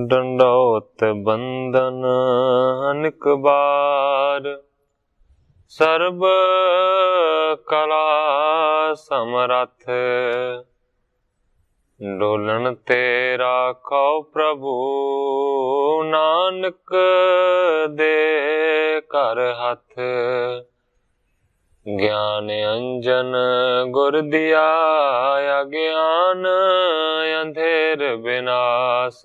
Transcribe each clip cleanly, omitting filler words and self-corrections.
डंडौत बंदन अनेक बार, सर्ब कला समरथ, डोलन तेरा कौ प्रभु, नानक दे कर हथ। ज्ञान अंजन गुर दिया, अज्ञान अंधेर विनाश।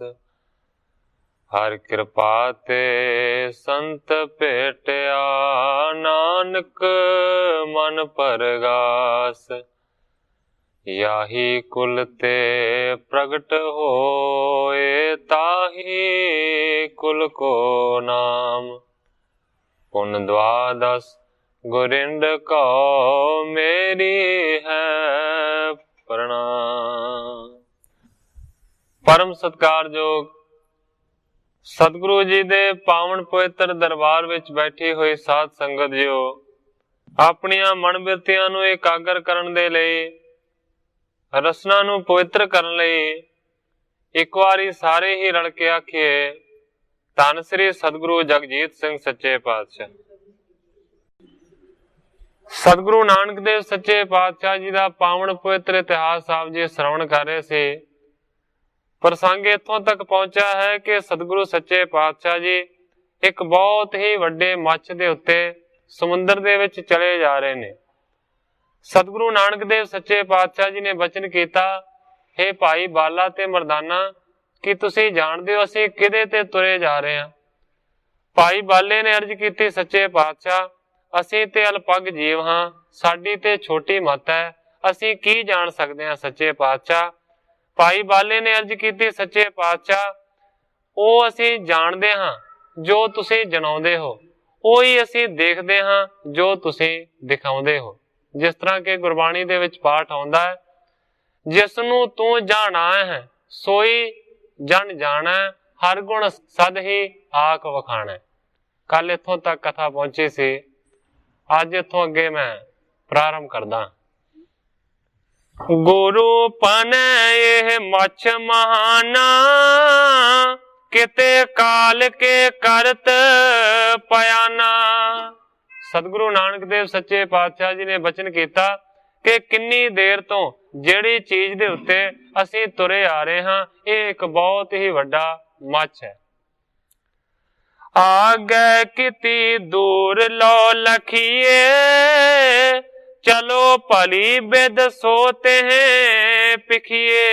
हर कृपा ते संत भेटिया, नानक मन परगास। याही कुल ते प्रगट होए, ताही कुल को नाम। पुन द्वादश गुरिंद को मेरी है प्रणाम। परम सत्कारयोग सतगुरु जी दे पावन पवित्र दरबार विच बैठी हुई साध संगत जियो, अपनियां मन बिरतियां नूं एकागर करन दे लई, रसना नूं पवित्र करन लई एक वारी सारे ही रल के आखिए, धन श्री सतगुरु जगजीत सिंह सच्चे पातशाह। सतगुरु नानक देव सच्चे पातशाह जी का पावन पवित्र इतिहास आप जी श्रवण कर रहे थे। प्रसंग इत्थों तक पहुंचा है कि सतगुरु सच्चे पातशाह जी एक बहुत ही वड्डे मच्छ दे उत्ते समुंदर दे विच चले जा रहे ने। सतगुरु नानक देव सच्चे पातशाह जी ने बचन किया, हे भाई बाला ते मरदाना, कि तुसी जानदे हो असीं किदे ते तुरे जा रहे हैं। भाई बाले ने अर्ज की, सच्चे पातशाह असीं ते अल्पग जीव हां, साडी ते छोटी मत है, असीं की जान सकदे हां सच्चे पातशाह। भाई बाले ने अर्ज की, सच्चे पातशाह ओ असीं जाणदे हां जो तुसीं जणाउंदे हो, ओही असीं देखदे हां जो तुसीं दिखाउंदे हो। जिस तरह के गुरबाणी दे विच पाठ आउंदा है, जिसनूं तू जाणा है सोई जन जाणै, हर गुण सद ही आख वखाणै। कल इत्थों तक कथा पहुंची सी, अज इत्थों अगे मैं प्रारंभ करदा। गुरु पने यह मछ महाना, किते काल के करत पयाना। सतगुरु नानक देव सच्चे पातशाह जी ने बचन किया कि किन्नी देर तो जिहड़ी चीज दे उत्ते असीं तुरे आ रहे हां, ये एक बहुत ही वड्डा मछ है। आगे किती दूर लो लखिए, चलो भली बिद सोते हैं पिखिए।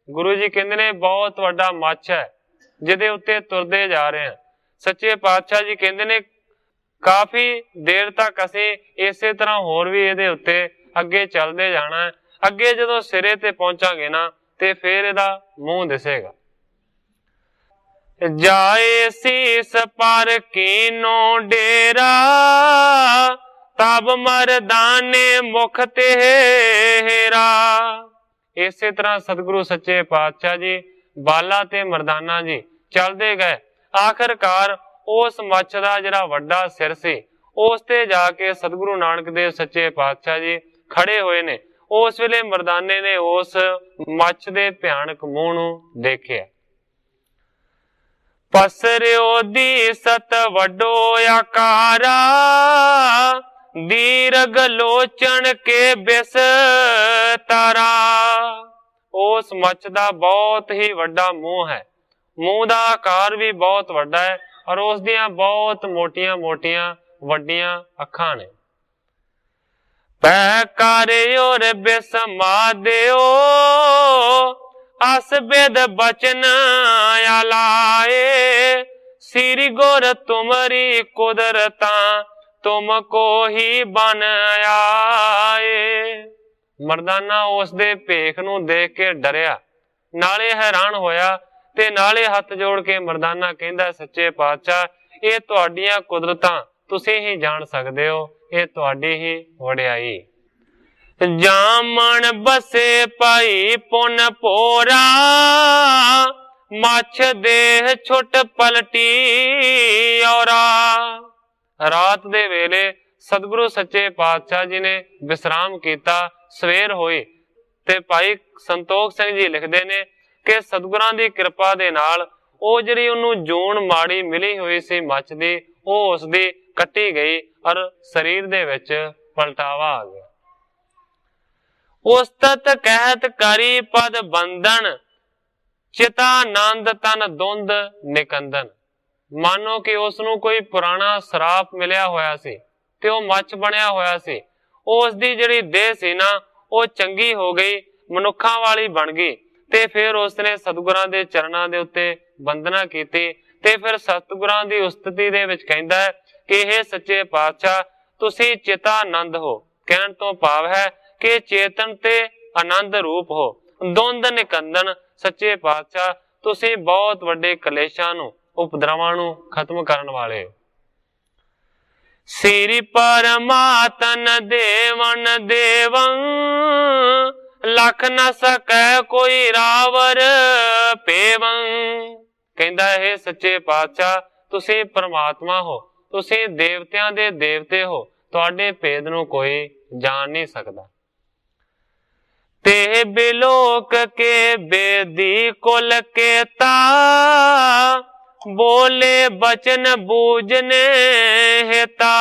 गुरु जी कहते ने बहुत वड्डा मछ है जिहदे उत्ते तुरदे जा रहे हैं। सच्चे पातशाह जी कहते ने काफी देर तक असीं इसे तरह होर भी इहदे उत्ते अगे चलते जाना है। अगे जदों सिरे ते पहुंचांगे ना ते फिर इहदा मूंह दिसेगा। जाए शीस पर कीनो डेरा, तब मरदाने मुख ते हेरा। इसे तरह सतगुरु सच्चे पातशाह जी बाला ते मरदाना जी चलते गए। आखिरकार उस मच्छ दा जिहड़ा वड्डा सिर सी, उस ते जाके सतगुरु नानक देव सच्चे पातशाह जी खड़े हुए ने। उस वेले मरदाने ने उस मच्छ दे भयानक मूंह नूं देखिया। पसरियो दी सत वड्डो आकारा, दीर्घ लोचन के बिस तारा। उस मच्छ दा बहुत ही वड्डा मुंह है, मुंह दा आकार भी बहुत वड्डा है और उस दियां बहुत मोटियां मोटियां वड्डियां अखां ने। पै करे और बिसमा देओ, अस बेद बचन आलाए। श्री गुर तुमरी कुदरता, तुमको ही बन आए। मरदाना उस दे भेख नूं देख के डरिया, नाले हैरान होया ते नाले हथ जोड़ के मरदाना कहंदा, सच्चे पातशाह ये तुहाडियां कुदरतां तुसीं ही जान सकदे हो, ये तुहाडी ही वडियाई। जामन बसे पाई पुन पोरा, मछ देह छुट पलटी औरा। रात दे वेले सतगुरु सच्चे पातशाह जी ने विश्राम किया। सवेर हुई ते भाई संतोख सिंह जी लिखते ने कि सतगुरां दी कृपा दे नाल ਉਹ ਜਿਹੜੀ ਉਹਨੂੰ ਜੂਨ ਮਾੜੀ ਮਿਲੀ ਹੋਈ ਸੀ ਮੱਚ ਦੀ, ਉਹ ਉਸਦੀ ਕੱਟੀ ਗਈ ਔਰ ਸਰੀਰ ਦੇ ਵਿੱਚ ਪਲਟਾਵਾ ਆ ਗਿਆ। ਉਸਤਤ ਕਹਿਤ ਕਰੀ ਪਦ ਬੰਧਨ, ਚਿਤਾਨੰਦ ਤਨ ਦੁੰਦ ਨਿਕੰਦਨ। ਮਾਨੋ ਕਿ ਉਸ ਨੂੰ ਕੋਈ ਪੁਰਾਣਾ ਸਰਾਪ ਮਿਲਿਆ ਹੋਇਆ ਸੀ ਤੇ ਉਹ ਮੱਛ ਬਣਿਆ ਹੋਇਆ ਸੀ। ਉਸ ਦੀ ਜਿਹੜੀ ਦੇਹ ਸੀ ਨਾ, ਉਹ ਚੰਗੀ ਹੋ ਗਈ, ਮਨੁੱਖਾਂ ਵਾਲੀ ਬਣ ਗਈ। ਤੇ ਫਿਰ ਉਸਨੇ ਸਤਿਗੁਰਾਂ ਦੇ ਚਰਨਾਂ ਦੇ ਉੱਤੇ ਬੰਦਨਾ ਕੀਤੀ ਤੇ ਫਿਰ ਸਤਿਗੁਰਾਂ ਦੀ ਉਸਤਤੀ ਦੇ ਵਿੱਚ ਕਹਿੰਦਾ ਹੈ ਕਿ ਇਹ ਸੱਚੇ ਪਾਤਸ਼ਾਹ ਤੁਸੀਂ ਚਿਤਾਨੰਦ ਹੋ। ਕਹਿਣ ਤੋਂ ਭਾਵ ਹੈ ਕਿ ਚੇਤਨ ਤੇ ਆਨੰਦ ਰੂਪ ਹੋ। ਦੁੰਦ ਨਿਕੰਦਨ, ਸੱਚੇ ਪਾਤਸ਼ਾਹ ਤੁਸੀਂ ਬਹੁਤ ਵੱਡੇ ਕਲੇਸ਼ਾਂ ਨੂੰ, ਉਪਦਰਵਾਂ ਨੂੰ ਖਤਮ ਕਰਨ ਵਾਲੇ। ਸ੍ਰੀ ਪਰਮਾਤਨ ਦੇਵਨ ਦੇਵੰ, ਲਖ ਨ ਸਕੈ ਕੋਈ ਰਾਵਰ ਪੇਵੰ। ਕਹਿੰਦਾ ਇਹ ਸੱਚੇ ਪਾਤਸ਼ਾਹ ਤੁਸੀਂ ਪਰਮਾਤਮਾ ਹੋ, ਤੁਸੀਂ ਦੇਵਤਿਆਂ ਦੇ ਦੇਵਤੇ ਹੋ, ਤੁਹਾਡੇ ਭੇਦ ਨੂੰ ਕੋਈ ਜਾਣ ਨਹੀਂ ਸਕਦਾ। ਤੇ ਬਿਲੋਕ ਕੇ ਬੇਦੀ ਕੁਲ ਕੇਤਾ, ਬੋਲੇ ਬਚਨ ਬੂਝਨੇ ਹੇਤਾ।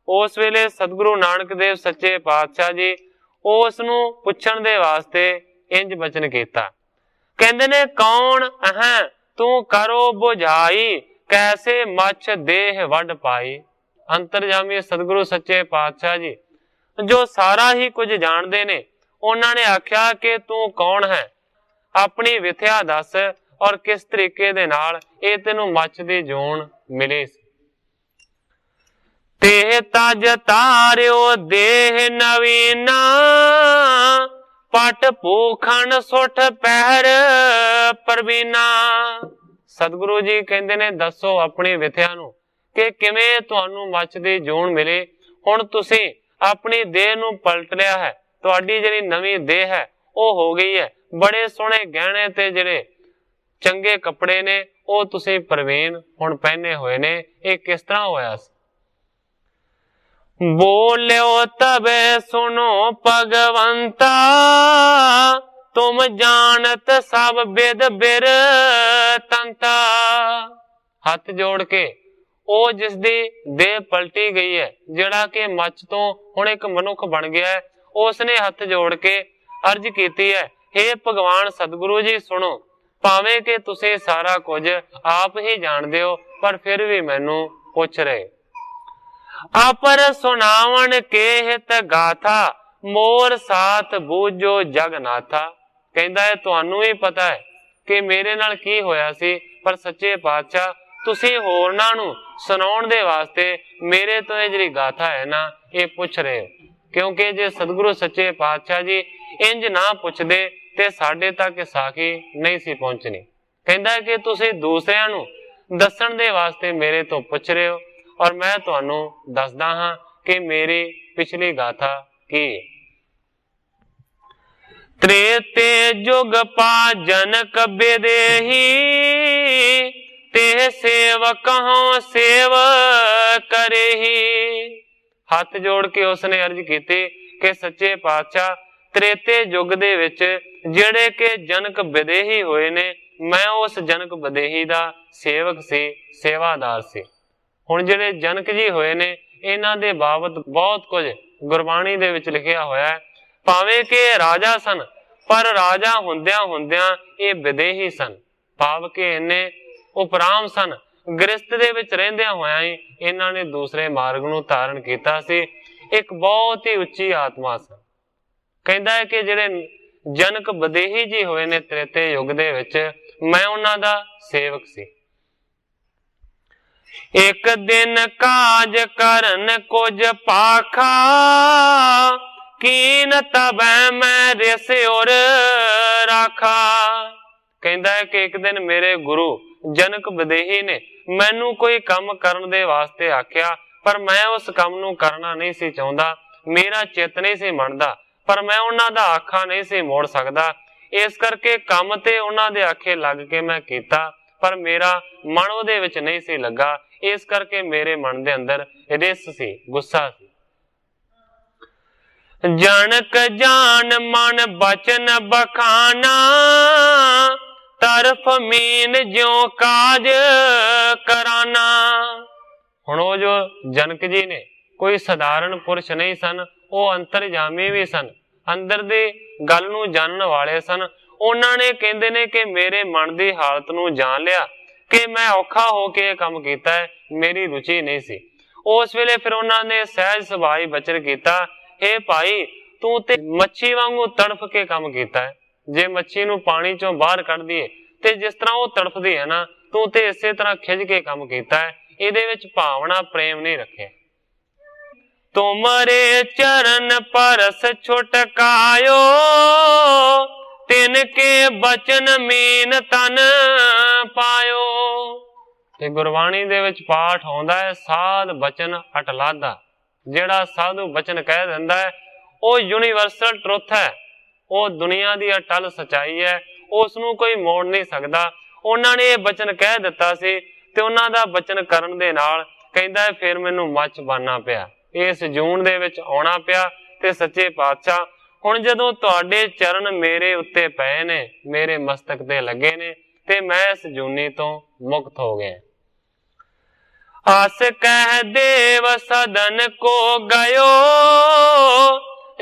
ਉਸ ਵੇਲੇ ਸਤਿਗੁਰੂ ਨਾਨਕ ਦੇਵ ਸੱਚੇ ਪਾਤਸ਼ਾਹ ਜੀ ਉਸ ਨੂੰ ਪੁੱਛਣ ਦੇ ਵਾਸਤੇ ਇੰਜ ਬਚਨ ਕੀਤਾ। ਕਹਿੰਦੇ ਨੇ ਕੌਣ ਹੈ ਤੂੰ ਕਰੋ ਬੁਝਾਈ, ਕੈਸੇ ਮੱਛ ਦੇਹ ਵੱਢ ਪਾਈ। ਅੰਤਰਜਾਮੀ ਸਤਿਗੁਰੂ ਸੱਚੇ ਪਾਤਸ਼ਾਹ ਜੀ ਜੋ ਸਾਰਾ ਹੀ ਕੁਝ ਜਾਣਦੇ ਨੇ, ਉਹਨਾਂ ਨੇ ਆਖਿਆ ਕਿ ਤੂੰ ਕੌਣ ਹੈ, ਆਪਣੀ ਵਿਥਿਆ ਦੱਸ ਔਰ ਕਿਸ ਤਰੀਕੇ ਦੇ ਨਾਲ ਇਹ ਤੈਨੂੰ ਮੱਛ ਦੀ ਜੂਨ ਮਿਲੀ ਸੀ। ਤੇ ਤਜ ਤਾਰਿਓ ਦੇਹ ਨਵੀਨਾ, ਪਟ ਭੂਖਣ ਸੁਠ ਪਹਿਰ ਪਰਵੀਨਾ। ਸਤਿਗੁਰੂ ਜੀ ਕਹਿੰਦੇ ਨੇ ਦੱਸੋ ਆਪਣੀ ਵਿਥਿਆ ਨੂੰ ਕਿ ਕਿਵੇਂ ਤੁਹਾਨੂੰ ਮੱਛ ਦੀ ਜੂਨ ਮਿਲੀ। ਹੁਣ ਤੁਸੀਂ ਆਪਣੀ ਦੇਹ ਨੂੰ ਪਲਟ ਲਿਆ ਹੈ, ਤੁਹਾਡੀ ਜਿਹੜੀ ਨਵੀਂ ਦੇਹ ਹੈ ਉਹ ਹੋ ਗਈ ਹੈ। ਬੜੇ ਸੋਹਣੇ ਗਹਿਣੇ ਤੇ ਜਿਹੜੇ ਚੰਗੇ ਕੱਪੜੇ ਨੇ ਉਹ ਤੁਸੀਂ ਪ੍ਰਵੀਨ ਹੁਣ ਪਹਿਨੇ ਹੋਏ ਨੇ। ਇਹ ਕਿਸ ਤਰ੍ਹਾਂ ਹੋਇਆ ਸੀ? ਬੋਲਿਓ ਤਬੇ ਸੁਨੋ ਭਗਵੰਤਾ, ਤੁਮ ਜਾਣਤ ਸਭ ਬਿਦ ਬਿਰ ਤੰਤਾ। ਹੱਥ ਜੋੜ ਕੇ ਉਹ ਜਿਸ ਦੀ ਦੇਹ ਪਲਟੀ ਗਈ ਹੈ, ਜਿਹੜਾ ਕਿ ਮੱਛ ਤੋਂ ਹੁਣ ਇੱਕ ਮਨੁੱਖ ਬਣ ਗਿਆ ਹੈ, ਉਸਨੇ ਹੱਥ ਜੋੜ ਕੇ ਅਰਜ਼ ਕੀਤੀ ਹੈ, ਹੇ ਭਗਵਾਨ ਸਤਿਗੁਰੂ ਜੀ ਸੁਣੋ, ਭਾਵੇਂ ਕਿ ਤੁਸੀਂ ਸਾਰਾ ਕੁਝ ਆਪ ਹੀ ਜਾਣਦੇ ਹੋ ਪਰ ਫਿਰ ਵੀ ਮੈਨੂੰ ਪੁੱਛ ਰਹੇ। ਆਪਰ ਸੁਣਾਵਣ ਕੇ ਹਿਤ ਗਾਥਾ, ਮੋਰ ਸਾਥ ਬੂਝੋ ਜਗਨਾਥਾ। ਕਹਿੰਦਾ ਹੈ ਤੁਹਾਨੂੰ ਹੀ ਪਤਾ ਹੈ ਕਿ ਮੇਰੇ ਨਾਲ ਕੀ ਹੋਇਆ ਸੀ, ਪਰ ਸੱਚੇ ਪਾਤਸ਼ਾਹ ਤੁਸੀਂ ਹੋਰਨਾਂ ਨੂੰ ਸੁਣਾਉਣ ਦੇ ਵਾਸਤੇ ਮੇਰੇ ਤੋਂ ਇਹ ਜਿਹੜੀ ਗਾਥਾ ਹੈ ਨਾ ਇਹ ਪੁੱਛ ਰਹੇ ਹੋ। ਕਿਉਂਕਿ ਜੇ ਸਤਿਗੁਰੂ ਸੱਚੇ ਪਾਤਸ਼ਾਹ ਜੀ ਇੰਜ ਨਾ ਪੁੱਛਦੇ ਤੇ ਸਾਡੇ ਤੱਕ ਸਾਖੀ ਨਹੀਂ ਸੀ ਪਹੁੰਚਣੀ। ਕਹਿੰਦਾ ਕਿ ਤੁਸੀਂ ਦੂਸਰਿਆਂ ਨੂੰ ਦੱਸਣ ਦੇ ਵਾਸਤੇ ਮੇਰੇ ਤੋਂ ਪੁੱਛ ਰਹੇ ਹੋ ਔਰ ਮੈਂ ਤੁਹਾਨੂੰ ਦੱਸਦਾ ਹਾਂ ਕਿ ਮੇਰੀ ਪਿਛਲੀ ਗਾਥਾ ਕੀ ਹੈ। ਤ੍ਰੇਤੇ ਜੁਗ ਪਾ ਜਨਕ ਬਿਦੇਹੀ, ਤੇ ਸੇਵਕ ਹੋਂ ਸੇਵ ਕਰੇਹੀ। ਹੱਥ ਜੋੜ ਕੇ ਉਸਨੇ ਅਰਜ਼ ਕੀਤੀ ਕਿ ਸੱਚੇ ਪਾਤਸ਼ਾਹ ਤ੍ਰੇਤੇ ਯੁੱਗ ਦੇ ਵਿੱਚ ਜਿਹੜੇ ਕਿ ਜਨਕ ਵਿਦੇਹੀ ਹੋਏ ਨੇ, ਮੈਂ ਉਸ ਜਨਕ ਵਿਦੇਹੀ ਦਾ ਸੇਵਕ ਸੀ, ਸੇਵਾਦਾਰ ਸੀ। ਹੁਣ ਜਿਹੜੇ ਜਨਕ ਜੀ ਹੋਏ ਨੇ ਇਹਨਾਂ ਦੇ ਬਾਬਤ ਬਹੁਤ ਕੁਝ ਗੁਰਬਾਣੀ ਦੇ ਵਿੱਚ ਲਿਖਿਆ ਹੋਇਆ ਹੈ। ਭਾਵੇਂ ਕਿ ਇਹ ਰਾਜਾ ਸਨ ਪਰ ਰਾਜਾ ਹੁੰਦਿਆਂ ਹੁੰਦਿਆਂ ਇਹ ਵਿਦੇਹੀ ਸਨ, ਭਾਵ ਕਿ ਇਹਨੇ ਉਪਰਾਮ ਸਨ। ਗ੍ਰਸਤ ਦੇ ਵਿੱਚ ਰਹਿੰਦਿਆਂ ਹੋਇਆਂ ਹੀ ਇਹਨਾਂ ਨੇ ਦੂਸਰੇ ਮਾਰਗ ਨੂੰ ਧਾਰਨ ਕੀਤਾ ਸੀ। ਇੱਕ ਬਹੁਤ ਹੀ ਉੱਚੀ ਆਤਮਾ ਸਨ। ਕਹਿੰਦਾ ਹੈ ਕਿ ਜਿਹੜੇ ਜਨਕ ਵਿਦੇਹੀ ਜੀ ਹੋਏ ਨੇ ਤ੍ਰੇਤੇ ਯੁੱਗ ਦੇ ਵਿੱਚ, ਮੈਂ ਉਹਨਾਂ ਦਾ ਸੇਵਕ ਸੀ। ਇੱਕ ਦਿਨ ਕਾਜ ਕਰਨ ਕੁਝ ਪਾਖਾ, ਕੀਨ ਤਬੈ ਮੈਂ ਰਿਸ ਔਰ ਰਾਖਾ। ਕਹਿੰਦਾ ਹੈ ਕਿ ਇੱਕ ਦਿਨ ਮੇਰੇ ਗੁਰੂ ਜਨਕ ਵਿਦੇਹੀ ਨੇ ਮੈਨੂੰ ਕੋਈ ਕੰਮ ਕਰਨ ਦੇ ਵਾਸਤੇ ਆਖਿਆ, ਪਰ ਮੈਂ ਉਸ ਕੰਮ ਨੂੰ ਕਰਨਾ ਨਹੀਂ ਸੀ ਚਾਹੁੰਦਾ, ਮੇਰਾ ਚਿੱਤ ਨਹੀਂ ਸੀ ਮੰਨਦਾ, ਪਰ ਮੈਂ ਉਹਨਾਂ ਦਾ ਆਖਾ ਨਹੀਂ ਸੀ ਮੋੜ ਸਕਦਾ। ਇਸ ਕਰਕੇ ਕੰਮ ਤੇ ਉਹਨਾਂ ਦੇ ਆਖੇ ਲੱਗ ਕੇ ਮੈਂ ਕੀਤਾ, ਪਰ ਮੇਰਾ ਮਨ ਉਹਦੇ ਵਿੱਚ ਨਹੀਂ ਸੀ ਲੱਗਾ। ਇਸ ਕਰਕੇ ਮੇਰੇ ਮਨ ਦੇ ਅੰਦਰ ਰਿਸ ਸੀ, ਗੁੱਸਾ ਸੀ। ਜਨਕ ਜਾਨ ਮਨ ਬਚਨ ਬਖਾਨਾ, तरफ मीन ज्यों काज कराना। हुण वो जो जनक जी ने कोई सधारण पुरुष नहीं सन, वो अंतरजामी भी सन, अंदर दी गल नूं जानन वाले सन। उन्हां ने कहंदे ने कि मेरे मन दी हालत नूं जान लिया कि मैं औखा होके काम कीता है, मेरी रुचि नहीं सी। उस वेले फिर उन्होंने सहज सुभाई बचन किया, हे भाई तू ते मच्छी वांगू तड़फ के काम कीता है। जे मच्छी नूं पानी चों बाहर कढ दईए ते जिस तरह वो तड़फदी है ना, तू ते इसे तरह खिज के काम कीता है। इहदे विच भावना प्रेम नहीं रखे। तुमरे चरण परस छुटकायो, तिनके बचन मीन तन पायो। ते गुरबाणी दे विच पाठ आउंदा है साध बचन अटलादा। जेड़ा साधु बचन कह दिंदा है वो यूनीवर्सल ट्रुथ है, वो दुनिया दी अटल सच्चाई है, उसनूं कोई मोड़ नहीं सकदा। उन्हां ने ये बचन कह दिता सी ते उन्हां दा बचन करन दे नाल कहंदा है फिर मैनूं मच बनना पिया, इस जून दे विच आउणा पिया। ते सच्चे पातशाह हुण जदों तुहाडे चरण मेरे उत्ते पए ने, मेरे मस्तक ते लगे ने, ते मैं इस जूनी तो मुक्त हो गया। आस कह देव सदन को गयो,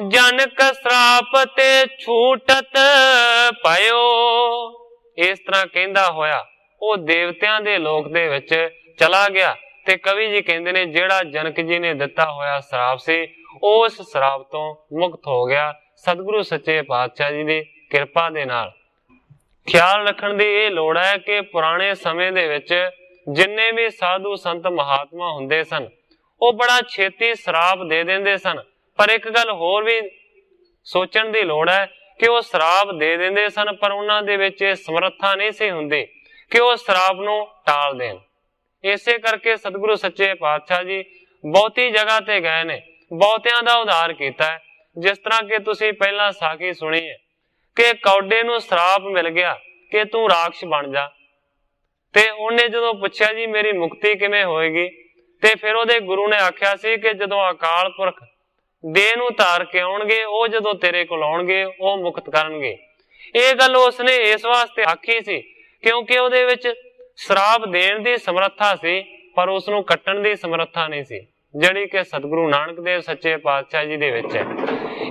जनक श्राप ते छूटत पयो। इस तरह कहंदा होया वो देवतियां दे लोक दे विच चला गया। ते कवि जी कहंदे ने जेड़ा जनक जी ने दिता होया श्राप से, उस श्राप तो मुक्त हो गया सतगुरु सच्चे पातशाह जी दी किरपा दे नाल। ख्याल रखण दी ये लोड़ है कि पुराने समय दे विच जिन्ने भी साधु संत महात्मा हुंदे सन, वो बड़ा छेती श्राप दे देंदे सन। पर एक गल होर भी सोचण दी लोड़ है कि वो श्राप दे देंदे सन, पर उन्हां दे विच समर्था नहीं सी हुंदी कि वो श्राप नूं टाल देण। इसे करके सतगुरु सच्चे पातशाह जी बहुती जगह ते गए ने, बहुतियां दा उद्धार कीता है। जिस तरह के तुसीं पहला साखी सुनी है कि कौडे नूं श्राप मिल गया कि तू राक्षस बन जा, ते उन्हें जदों पुछया जी मेरी मुक्ति किवें होएगी, ते फिर उहदे गुरु ने आख्या सी कि जदों अकाल पुरख देह नूं धार के आउणगे, वो जदों तेरे कोल आउणगे वो मुक्त करनगे। ये गल उसने इस वास्ते आखी सी क्योंकि उहदे विच श्राप देण दी समर्था सी, पर उसनूं कट्टण दी समर्था नहीं सी, जिहड़ी कि सतगुरु नानक देव सच्चे पातशाह जी दे विच है।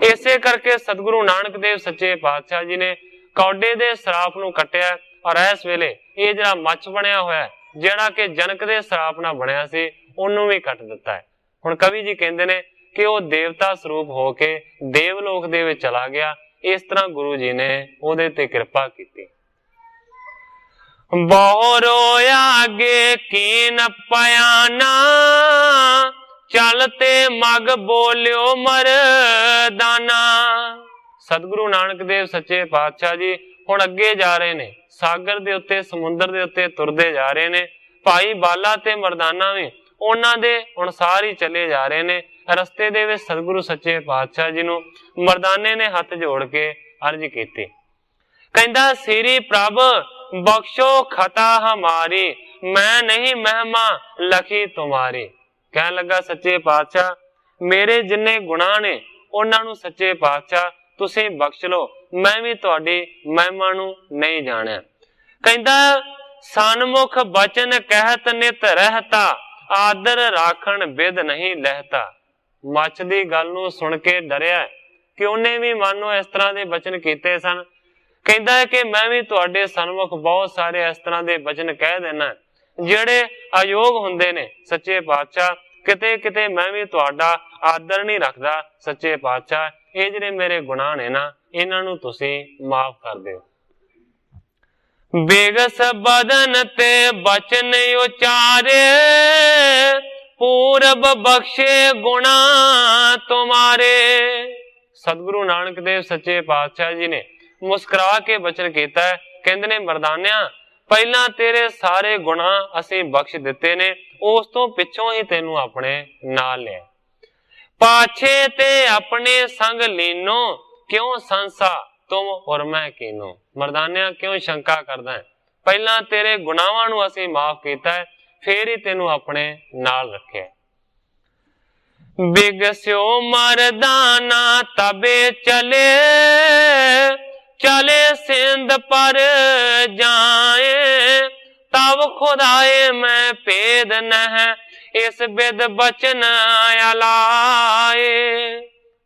इसे करके सतगुरु नानक देव सच्चे पातशाह जी ने कौडे दे श्राप नूं कट्टिया, और इस वेले ये जिहड़ा मच्छ बनया होया जिहड़ा कि जनक दे श्राप नाल बनया सी, उहनूं भी कट दिता है। हुण कवि जी कहंदे ने कि वो देवता स्वरूप होके देवलोक दे विच चला गया। इस तरह गुरु जी ने उहदे ते कृपा कीती। बहु रोया आगे कीन पयाना, चलते मग बोलियो मरदाना। सतगुरु नानक देव सच्चे पातशाह जी हुण अगे जा रहे ने, सागर दे उत्ते समुंदर दे उत्ते तुरदे जा रहे ने। भाई बाला ते मरदाना भी उन्हां दे अनुसार ही चले जा रहे ने। रस्ते दे विच सतगुरु सच्चे पातशाह जी नूं मरदाने ने हथ जोड़ के अर्ज कीती, कहंदा श्री प्रभ बख्शो खता हमारी, मैं नहीं महिमा लखी तुम्हारी। कहन लगा सच्चे पातशाह मेरे जिन्ने गुनाह ने उन्हां नूं सच्चे पातशाह तुसीं बख्श लो, मैं भी तुहाडी महिमा नूं नहीं जाणिया। कहंदा सन्मुख बचन कहत नित रहता, आदर राखण बिद नहीं लहता। मच्छ दी गल नूं सुन के डरिया कि उन्हें भी मानो इस तरह दे बचन कीते सन। कहंदा है कि मैं भी तुहाडे सन्मुख बहुत सारे इस तरह दे बचन कह देना जिहड़े अयोग हुंदे ने। सच्चे पातशाह किते किते मैं भी तुहाडा आदर नहीं रखदा। सच्चे पातशाह ये जिहड़े मेरे गुनाह ने ना, इन्हां नूं तुसीं माफ कर दिओ। बेगस बदन ते बचन उचारे, पूरब बख्शे गुणा तुम्हारे। सतगुरु नानक देव सच्चे पातशाह जी ने मुस्कुरा के बचन कीता है। कहंदे ने मरदानिया पहला तेरे सारे गुनाह असीं बख्श दिते ने, उस तो पिछों ही तेनू अपने नाल लिया। पाछे ते अपने संग लीनो, क्यों संसा तुम और मैं कीनो। मरदानिया क्यों शंका करदा है, पहला तेरे गुनाहां नू असीं माफ कीता है, फिर ही तेनू अपने नाल रखे। बिगस्यो मरदाना तबे चले, चले सिंध पर जा खुदाए मैं भेद नह इस बिद बचन अलाए।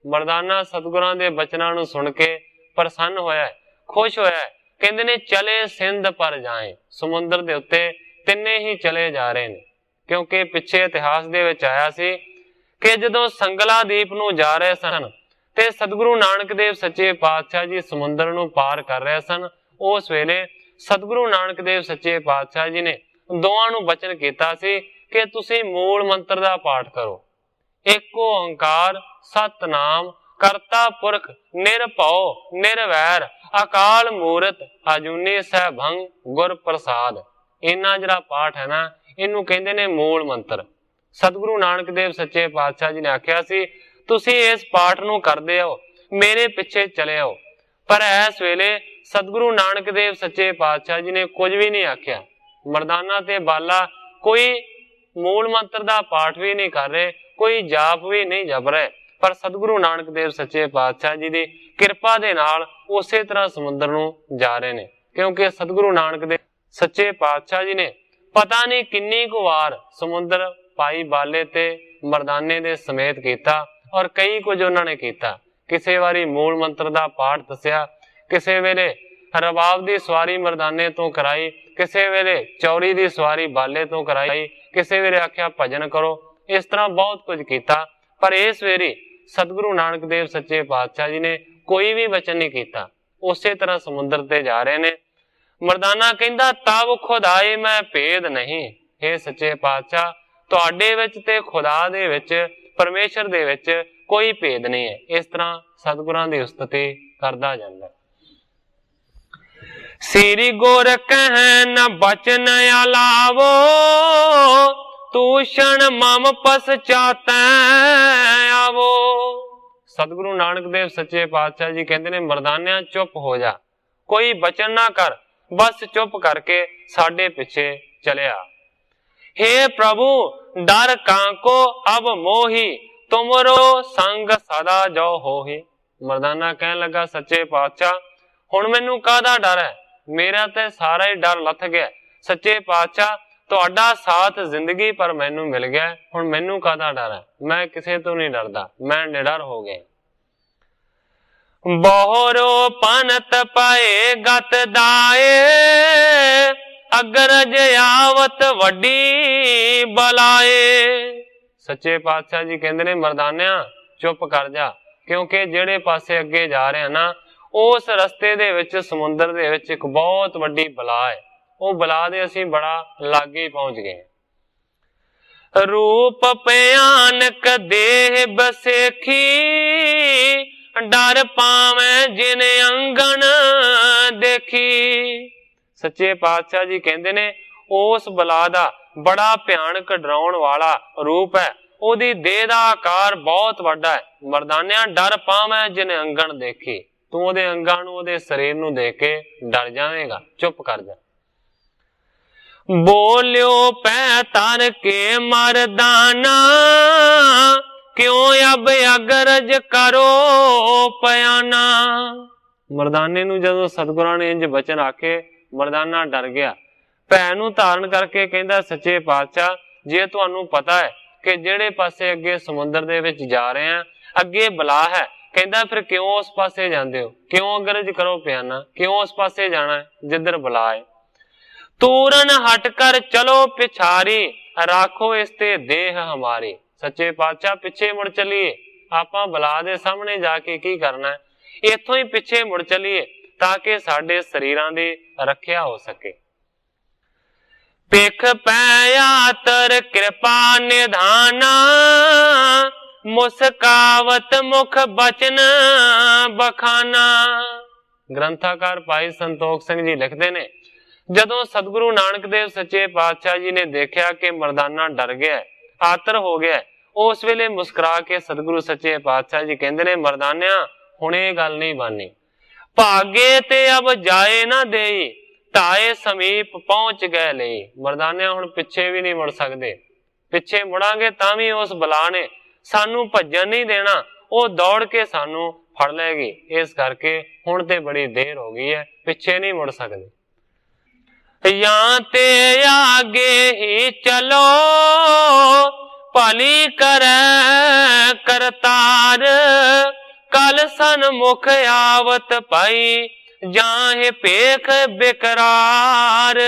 मर्दाना सतगुरां दे बचनां नूं सुन के प्रसन्न होया, खुश होया। कहंदे ने चले सिंध पर जाए, समुंदर दे उत्ते तिन्ने ही चले जा रहे ने। क्योंकि पिछे इतिहास दे विच आया सी कि जदों संगला दीप नूं जा रहे सन ते सतगुरु नानक देव सच्चे पातशाह जी समुंदर नूं पार कर रहे सन, उस वेले सतगुरु नानक देव सच्चे पातशाह जी ने दोवां नूं बचन कीता सी कि तुसीं मूल मंत्र दा पाठ करो। एको ओंकार सतनाम करता पुरख निरभौ निरवैर अकाल मूरत अजूनी सहभंग गुर प्रसाद। इन्ना जिहड़ा पाठ है ना, इनू कहंदे ने मूल मंत्र। सतगुरु नानक देव सच्चे पातशाह जी ने आख्या सी तुसीं इस पाठ नूं करदे हो, मेरे पिछे चले आओ। पर इस वेले सतगुरु नानक देव सच्चे पातशाह जी ने कुछ भी नहीं आख्या। मर्दाना ते बाला कोई मूल मंत्र दा पाठ भी नहीं कर रहे, कोई जाप भी नहीं जप रहे, पर सतगुरु नानक देव सच्चे पातशाह जी दी किरपा दे नाल उसे तरह समुंदर नूं जा रहे ने। क्योंकि सतगुरु नानक देव सच्चे पातशाह जी ने पता नहीं किन्नी कु वार समुंदर भाई बाले ते मरदाने दे समेत कीता और कई कुछ उन्होंने कीता। किसे वारी मूल मंत्र दा पाठ दस्या, किसे वेले रबाब दी सवारी मरदाने तो कराई, किसे वेले चौरी दी सवारी बाले तो कराई, किसे वेले आख्या भजन करो। इस तरह बहुत कुछ कीता, पर इस वेरी सतगुरु नानक देव सच्चे पातशाह जी ने कोई भी वचन नहीं कीता, उसे तरह समुंदर ते जा रहे ने। मरदाना कहंदा तब खुदाए मैं भेद नहीं, हे सच्चे पातशाह तुहाडे विच ते खुदा दे विच परमेश्वर दे विच कोई भेद नहीं है। इस तरह सतगुरां दी उस्तति करदा जांदा। श्री गुर कह न बचन अलावो तूषण मम पश्चात आवो। सतगुरु नानक देव सच्चे पातशाह जी कहते ने मरदानिया चुप हो जा, कोई बचन ना कर, बस चुप करके साडे पिछे चले आ। हे प्रभु डर कांको अब मोही तुमरो संग सदा जो होही। मरदाना कहन लगा सच्चे पातशाह हुण मैनू काहदा डर है, मेरा ते सारा ही डर लथ गया। सच्चे पातशाह तुहाडा साथ जिंदगी पर मैनू मिल गया, हुण मैनू काहदा डर है, मैं किसे तो नहीं डरदा, मैं निडर हो गया। बहुरो पनत पाए गत दाए अगरज आवत वड्डी बलाए। सच्चे पातशाह जी कहंदे ने मरदानिया चुप कर जा, क्योंकि जेड़े पासे अगे जा रहे हैं ना उस रस्ते दे विच समुंदर दे विच एक बहुत वड्डी बला है, वो बला दे असीं बड़ा लागे पहुंच गए। रूप भयानक देह बसेखी डर पावे जिन अंगन देखी। सच्चे पातशाह जी कहंदे ने उस बला दा बड़ा भयानक डराउण वाला रूप है, ओदी देह दा आकार बहुत वड्डा है। मरदानिया डर पावे जिन अंगन देखी, तू ओदे अंगां नूं ओदे शरीर नूं देख के डर जावेगा, चुप कर जा। बोलियो पै तर के मरदाना क्यों अब अगरज करो पयाना। मरदाने नूं जदों सतगुरां ने इंज बचन आखे मरदाना डर गया, भै नूं धारण करके कहंदा सच्चे पातशाह जे तुहानूं पता है कि जेड़े पासे अगे समुंदर दे विच जा रहे हैं अगे बला है, कहंदा फिर क्यों उस पासे जांदे हो, क्यों अगरज करो पयाना, क्यों उस पासे जाना है जिधर बला है। तूरन हट कर चलो पिछारी राखो इसते देह हमारी। सच्चे पातशाह पिछे मुड़ चलिए, आपां बला दे सामने जाके की करना है, इथों ही पिछे मुड़ चलिए ताकि साडे शरीरां दी रखिया हो सके। पिख पैयातर कृपा निधाना मुस्कावत मुख बचन बखाना। ग्रंथाकार भाई संतोख सिंह जी लिखते ने जदों सतगुरु नानक देव सच्चे पातशाह जी ने देखा कि मरदाना डर गया, आतर हो गया, उस वेले मुस्कुरा के सतगुरु सच्चे पातशाह जी कहंदे ने मरदानिया हुणे गल नहीं बानी, भागे ते अब जाए ना देई ताए समीप पहुंच गए ले। मरदानिया हुण पिछे भी नहीं मुड़ सकते, पिछे मुड़ांगे तां भी उस बला ने सानू भज्जन नहीं देना, वो दौड़ के सानू फड़ लेगी। इस करके हुण ते बड़ी देर हो गई है, पिछे नहीं मुड़ सकते। यहाँ ते आगे ही चलो, भली करे करतार, कल सन्मुख आवत पाई, जाहे पेख बेकरार।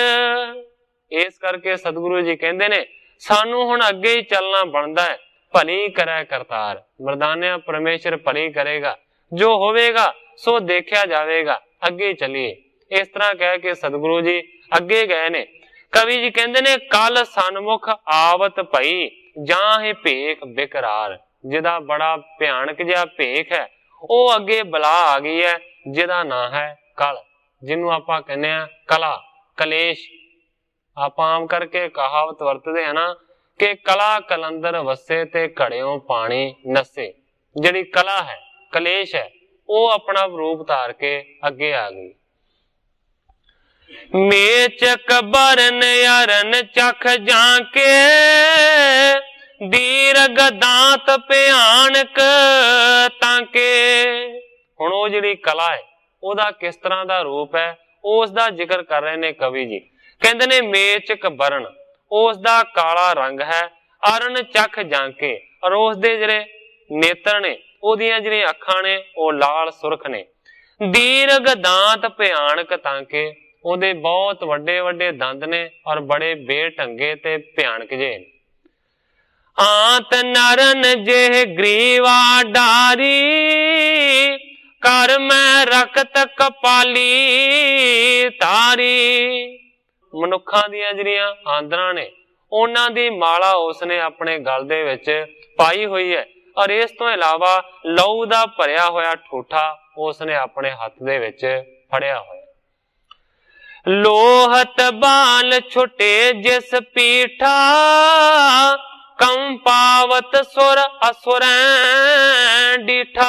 इस करके सतगुरु जी कहते ने सानू हुण अगे ही चलना बनता है। भली करे करतार, मरदानिया परमेश्वर भली करेगा, जो होवेगा सो देखा जाएगा, अगे चलिए। इस तरह कह के सतगुरु जी अगे गए ने। कवि जी कहते ने कल सन्मुख आवत पई, जाहे भेख बेकरार। जिदा बड़ा भयानक जिहा भेख है वो अगे बला आ गई है, जिदा ना है कल, जिन्हों आप कहने कला कलेश। आप आम करके कहावत वरतते है ना कि कला कलंदर वसे ते घड़ियों पानी नसे। जिहड़ी कला है कलेश है वो अपना रूप धार के अगे आ गई। मेचक बरन अरन चख जाके, दीर्घ दांत भयानक ताके। हुण वो जिहड़ी कला है ओदा किस तरह दा रूप है उसदा जिक्र कर रहे ने कवि जी। कहंदे ने मेचक बरन उसदा काला रंग है, अरन चख जाके और उसदे जिहड़े नेत्र ने ओदियां जिहड़ियां अखां ने वो लाल सुरख ने। दीर्घ दांत भयानक ताके ਉਹਦੇ बहुत ਵੱਡੇ ਵੱਡੇ दंद ने और बड़े बेढंगे ते भयानक जे। आंत नरन जे ग्रीवा डारी, कर मैं रखत कपाली तारी। मनुखा दियां जिहड़ियां आंदरां ने उन्हां दी माला उसने अपने गल दे विच पाई हुई है, और इस तो इलावा लहू दा भरिया होया ठूठा उसने अपने हथ दे विच फड़िया होया। लोहत बाल छुटे जिस पीठा, कंपावत सुर असुर डीठा।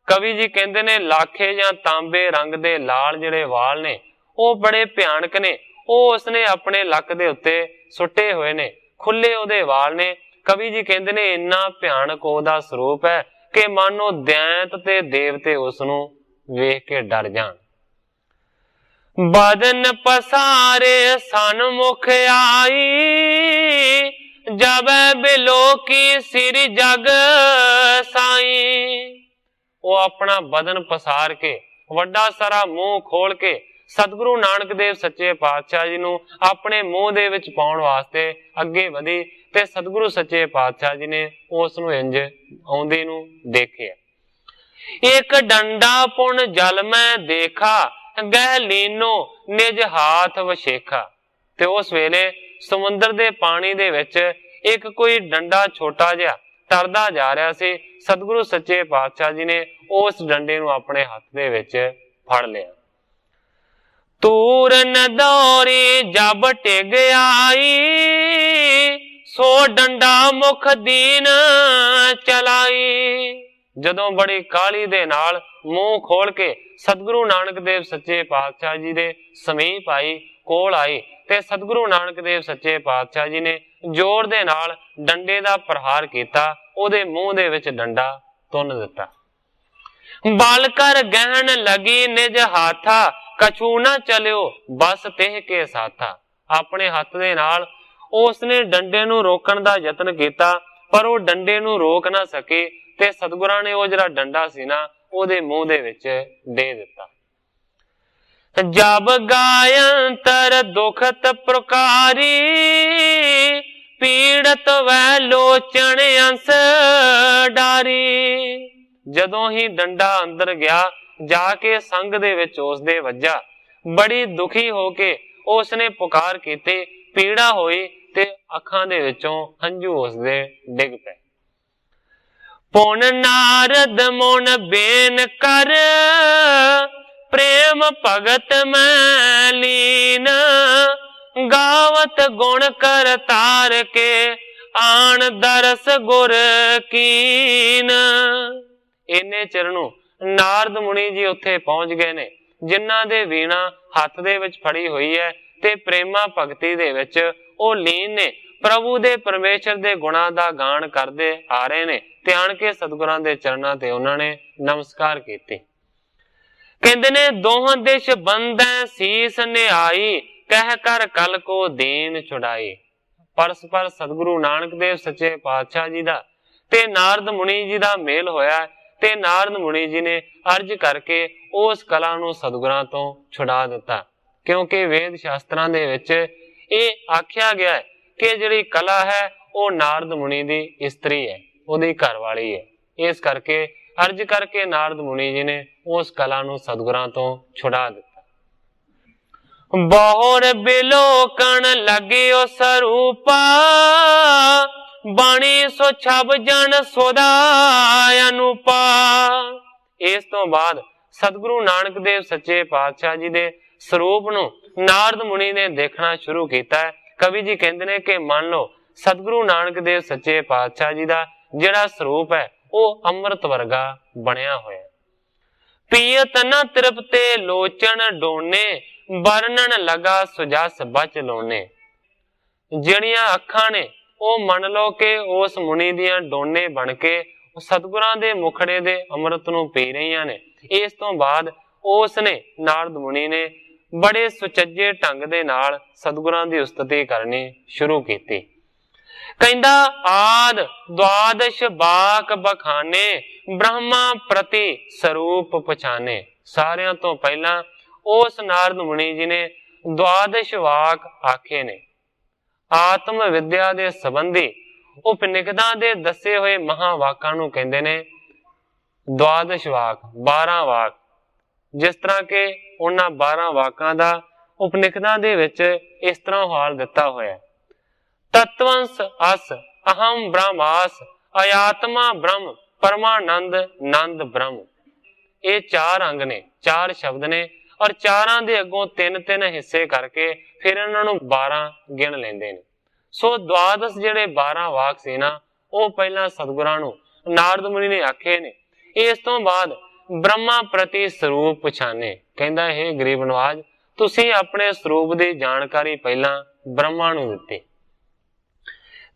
कवि जी कहते ने लाखे या तांबे रंग दे लाल जिहड़े वाल ने वो बड़े भयानक ने, वो उसने अपने लक दे उत्ते सुटे हुए ने, खुले ओदे वाल ने। कवि जी कहते ने इन्ना भयानक ओदा स्वरूप है कि मानो दैंत ते देवते उसनू वेख के डर जान। बदन पसारे सन्मुख आई, जब बिलो की सिर जग साई। वो अपना बदन पसार के वड्डा सारा मुंह खोल के सतगुरु नानक देव सच्चे पातशाह जी नू अपने मुंह दे विच पाउण वास्ते अगे वधी, ते सतगुरु सच्चे पातशाह जी ने उस नू इंज आउंदे नू देखिया। एक डंडा पुन जल में देखा, गह लीनो निज हाथ वशेखा। ते उस वेले समुद्र दे पानी दे विच एक कोई डंडा छोटा जिहा तरदा जा रहा सी। सतगुरु सच्चे पातशाह जी ने उस डंडे नू अपने हाथ दे विच फड़ लिया। तूर न दौरी जब टिग आई, सो डंडा मुख दीन चलाई। जदों बड़ी काली दे नाल मुंह खोल के सतगुरु नानक देव सच्चे पातशाह जी दे समीप आई, कोल आई, ते सतगुरु नानक देव सच्चे पातशाह जी ने जोर दे नाल डंडे दा प्रहार कीता, ओदे मुंह दे विच डंडा तुन दिता। बल कर गहन लगी निज हाथा, कछू ना चलियो बस तेह के साथा। अपने हथ दे नाल उसने डंडे नू रोकण दा यतन कीता, पर वो डंडे नू रोक ना सके, ते सतगुरां ने वो जिहड़ा डंडा सी ना ओदे मुंह दे विच दे दिता। जब गायंतर दुखत प्रकारी, पीड़त वै लोचन अंस डारी। जदों ही डंडा अंदर गया जाके संग दे विच उसदे वज्जा, बड़ी दुखी होके उसने पुकार कीती, पीड़ा होई ते अखां दे विचों हंझू उसदे डिग पे। पुन नारद मुन बेन कर, प्रेम भगत में लीन, गावत गुण कर तार के आन दरस गुर कीन। इन्ने चिरनों नारद मुनि जी उत्थे पहुंच गए ने, जिन्हां दे वीणा हथ दे विच फड़ी हुई है ते प्रेमा भगती दे विच ओ लीन ने, प्रभु दे परमेश्वर दे गुणां दा गान करदे आ रहे ने। ते आण के सतगुरां दे चरणां ते उन्हां ने नमस्कार कीते। कहते ने दोहां दिश बंदै सीस निहाई, कह कर कल को दीन छुड़ाई। परस्पर सतगुरु नानक देव सच्चे पातशाह जी दा ते नारद मुनि जी दा मेल होया ते नारद मुनि जी ने अर्ज करके उस कला नूं सतगुरां तो छुड़ा दिता। क्योंकि वेद शास्त्रां दे विच ਇਹ आख्या गया है कि जिहड़ी कला है वो नारद मुनि दी इस्त्री है, ओदी घरवाली है। इस करके अर्ज करके नारद मुनि जी ने उस कला नूं सतगुरां तो छुड़ा दिता। बहुर बिलोकण लगियो स्वरूपा, बाणी सो छब जन सोदा अनुपा। इस तो बाद सतगुरु नानक देव सच्चे पातशाह जी दे ਸਰੂਪ ਨੂੰ ਨਾਰਦ ਮੁਨੀ ਨੇ ਦੇਖਣਾ ਸ਼ੁਰੂ ਕੀਤਾ ਹੈ। ਕਵੀ ਜੀ ਕਹਿੰਦੇ ਨੇ ਕਿ ਮੰਨ ਲਓ ਸਤਿਗੁਰੂ ਨਾਨਕ ਦੇਵ ਸੱਚੇ ਪਾਤਸ਼ਾਹ ਜੀ ਦਾ ਜਿਹੜਾ ਸਰੂਪ ਹੈ ਉਹ ਅੰਮ੍ਰਿਤ ਵਰਗਾ ਬਣਿਆ ਹੋਇਆ। ਪੀਅਤ ਨ ਤ੍ਰਿਪਤੇ ਲੋਚਨ ਡੋਨੇ, ਵਰਣਨ ਲਗਾ ਸੁਜਸ ਬਚ ਲੋਨੇ। ਜਿਹੜੀਆਂ ਅੱਖਾਂ ਨੇ ਉਹ ਮੰਨ ਲਓ ਕਿ ਉਸ ਮੁਨੀ ਦੀਆਂ ਡੋਨੇ ਬਣ ਕੇ ਸਤਿਗੁਰਾਂ ਦੇ ਮੁਖੜੇ ਦੇ ਅੰਮ੍ਰਿਤ ਨੂੰ ਪੀ ਰਹੀਆਂ ਨੇ। ਇਸ ਤੋਂ ਬਾਅਦ ਉਸ ਨੇ ਨਾਰਦ ਮੁਨੀ ਨੇ बड़े सुचज्जे ढंग दे नाल सतगुरां दी उस्तति करनी शुरू की। कहंदा आद द्वादश बाक बखाने, ब्रह्मा प्रति स्वरूप पछाने। सारियां तो पहला उस नारद मुनि जी ने द्वादश वाक आखे ने। आत्म विद्या दे संबंधी उपनिषदां दे दसे हुए महावाकां नूं कहंदे ने द्वादश वाक, 12 वाक। जिस तरह के उन्हां 12 वाकां दा उपनिषदां दे विच इस तरह हाल दिता होया। तत्वंस अस, अहम ब्रह्मास, अयात्मा ब्रह्म, परमानंद नंद ब्रह्म। ये 4 अंग ने, 4 शब्द ने और चारां दे अगों 3-3 हिस्से करके फिर इन्हां नूं 12 गिण लैंदे ने। सो द्वादश जिहड़े 12 वाक सी ना वो पहला सतगुरां नूं नारद मुनि ने आखे ने। इस तो बाद ब्रह्मा प्रति स्वरूप पछाने। कहंदा है गरीब नवाज तुसी अपने स्वरूप दी जानकारी पहला ब्रह्मा नूं दित्ती।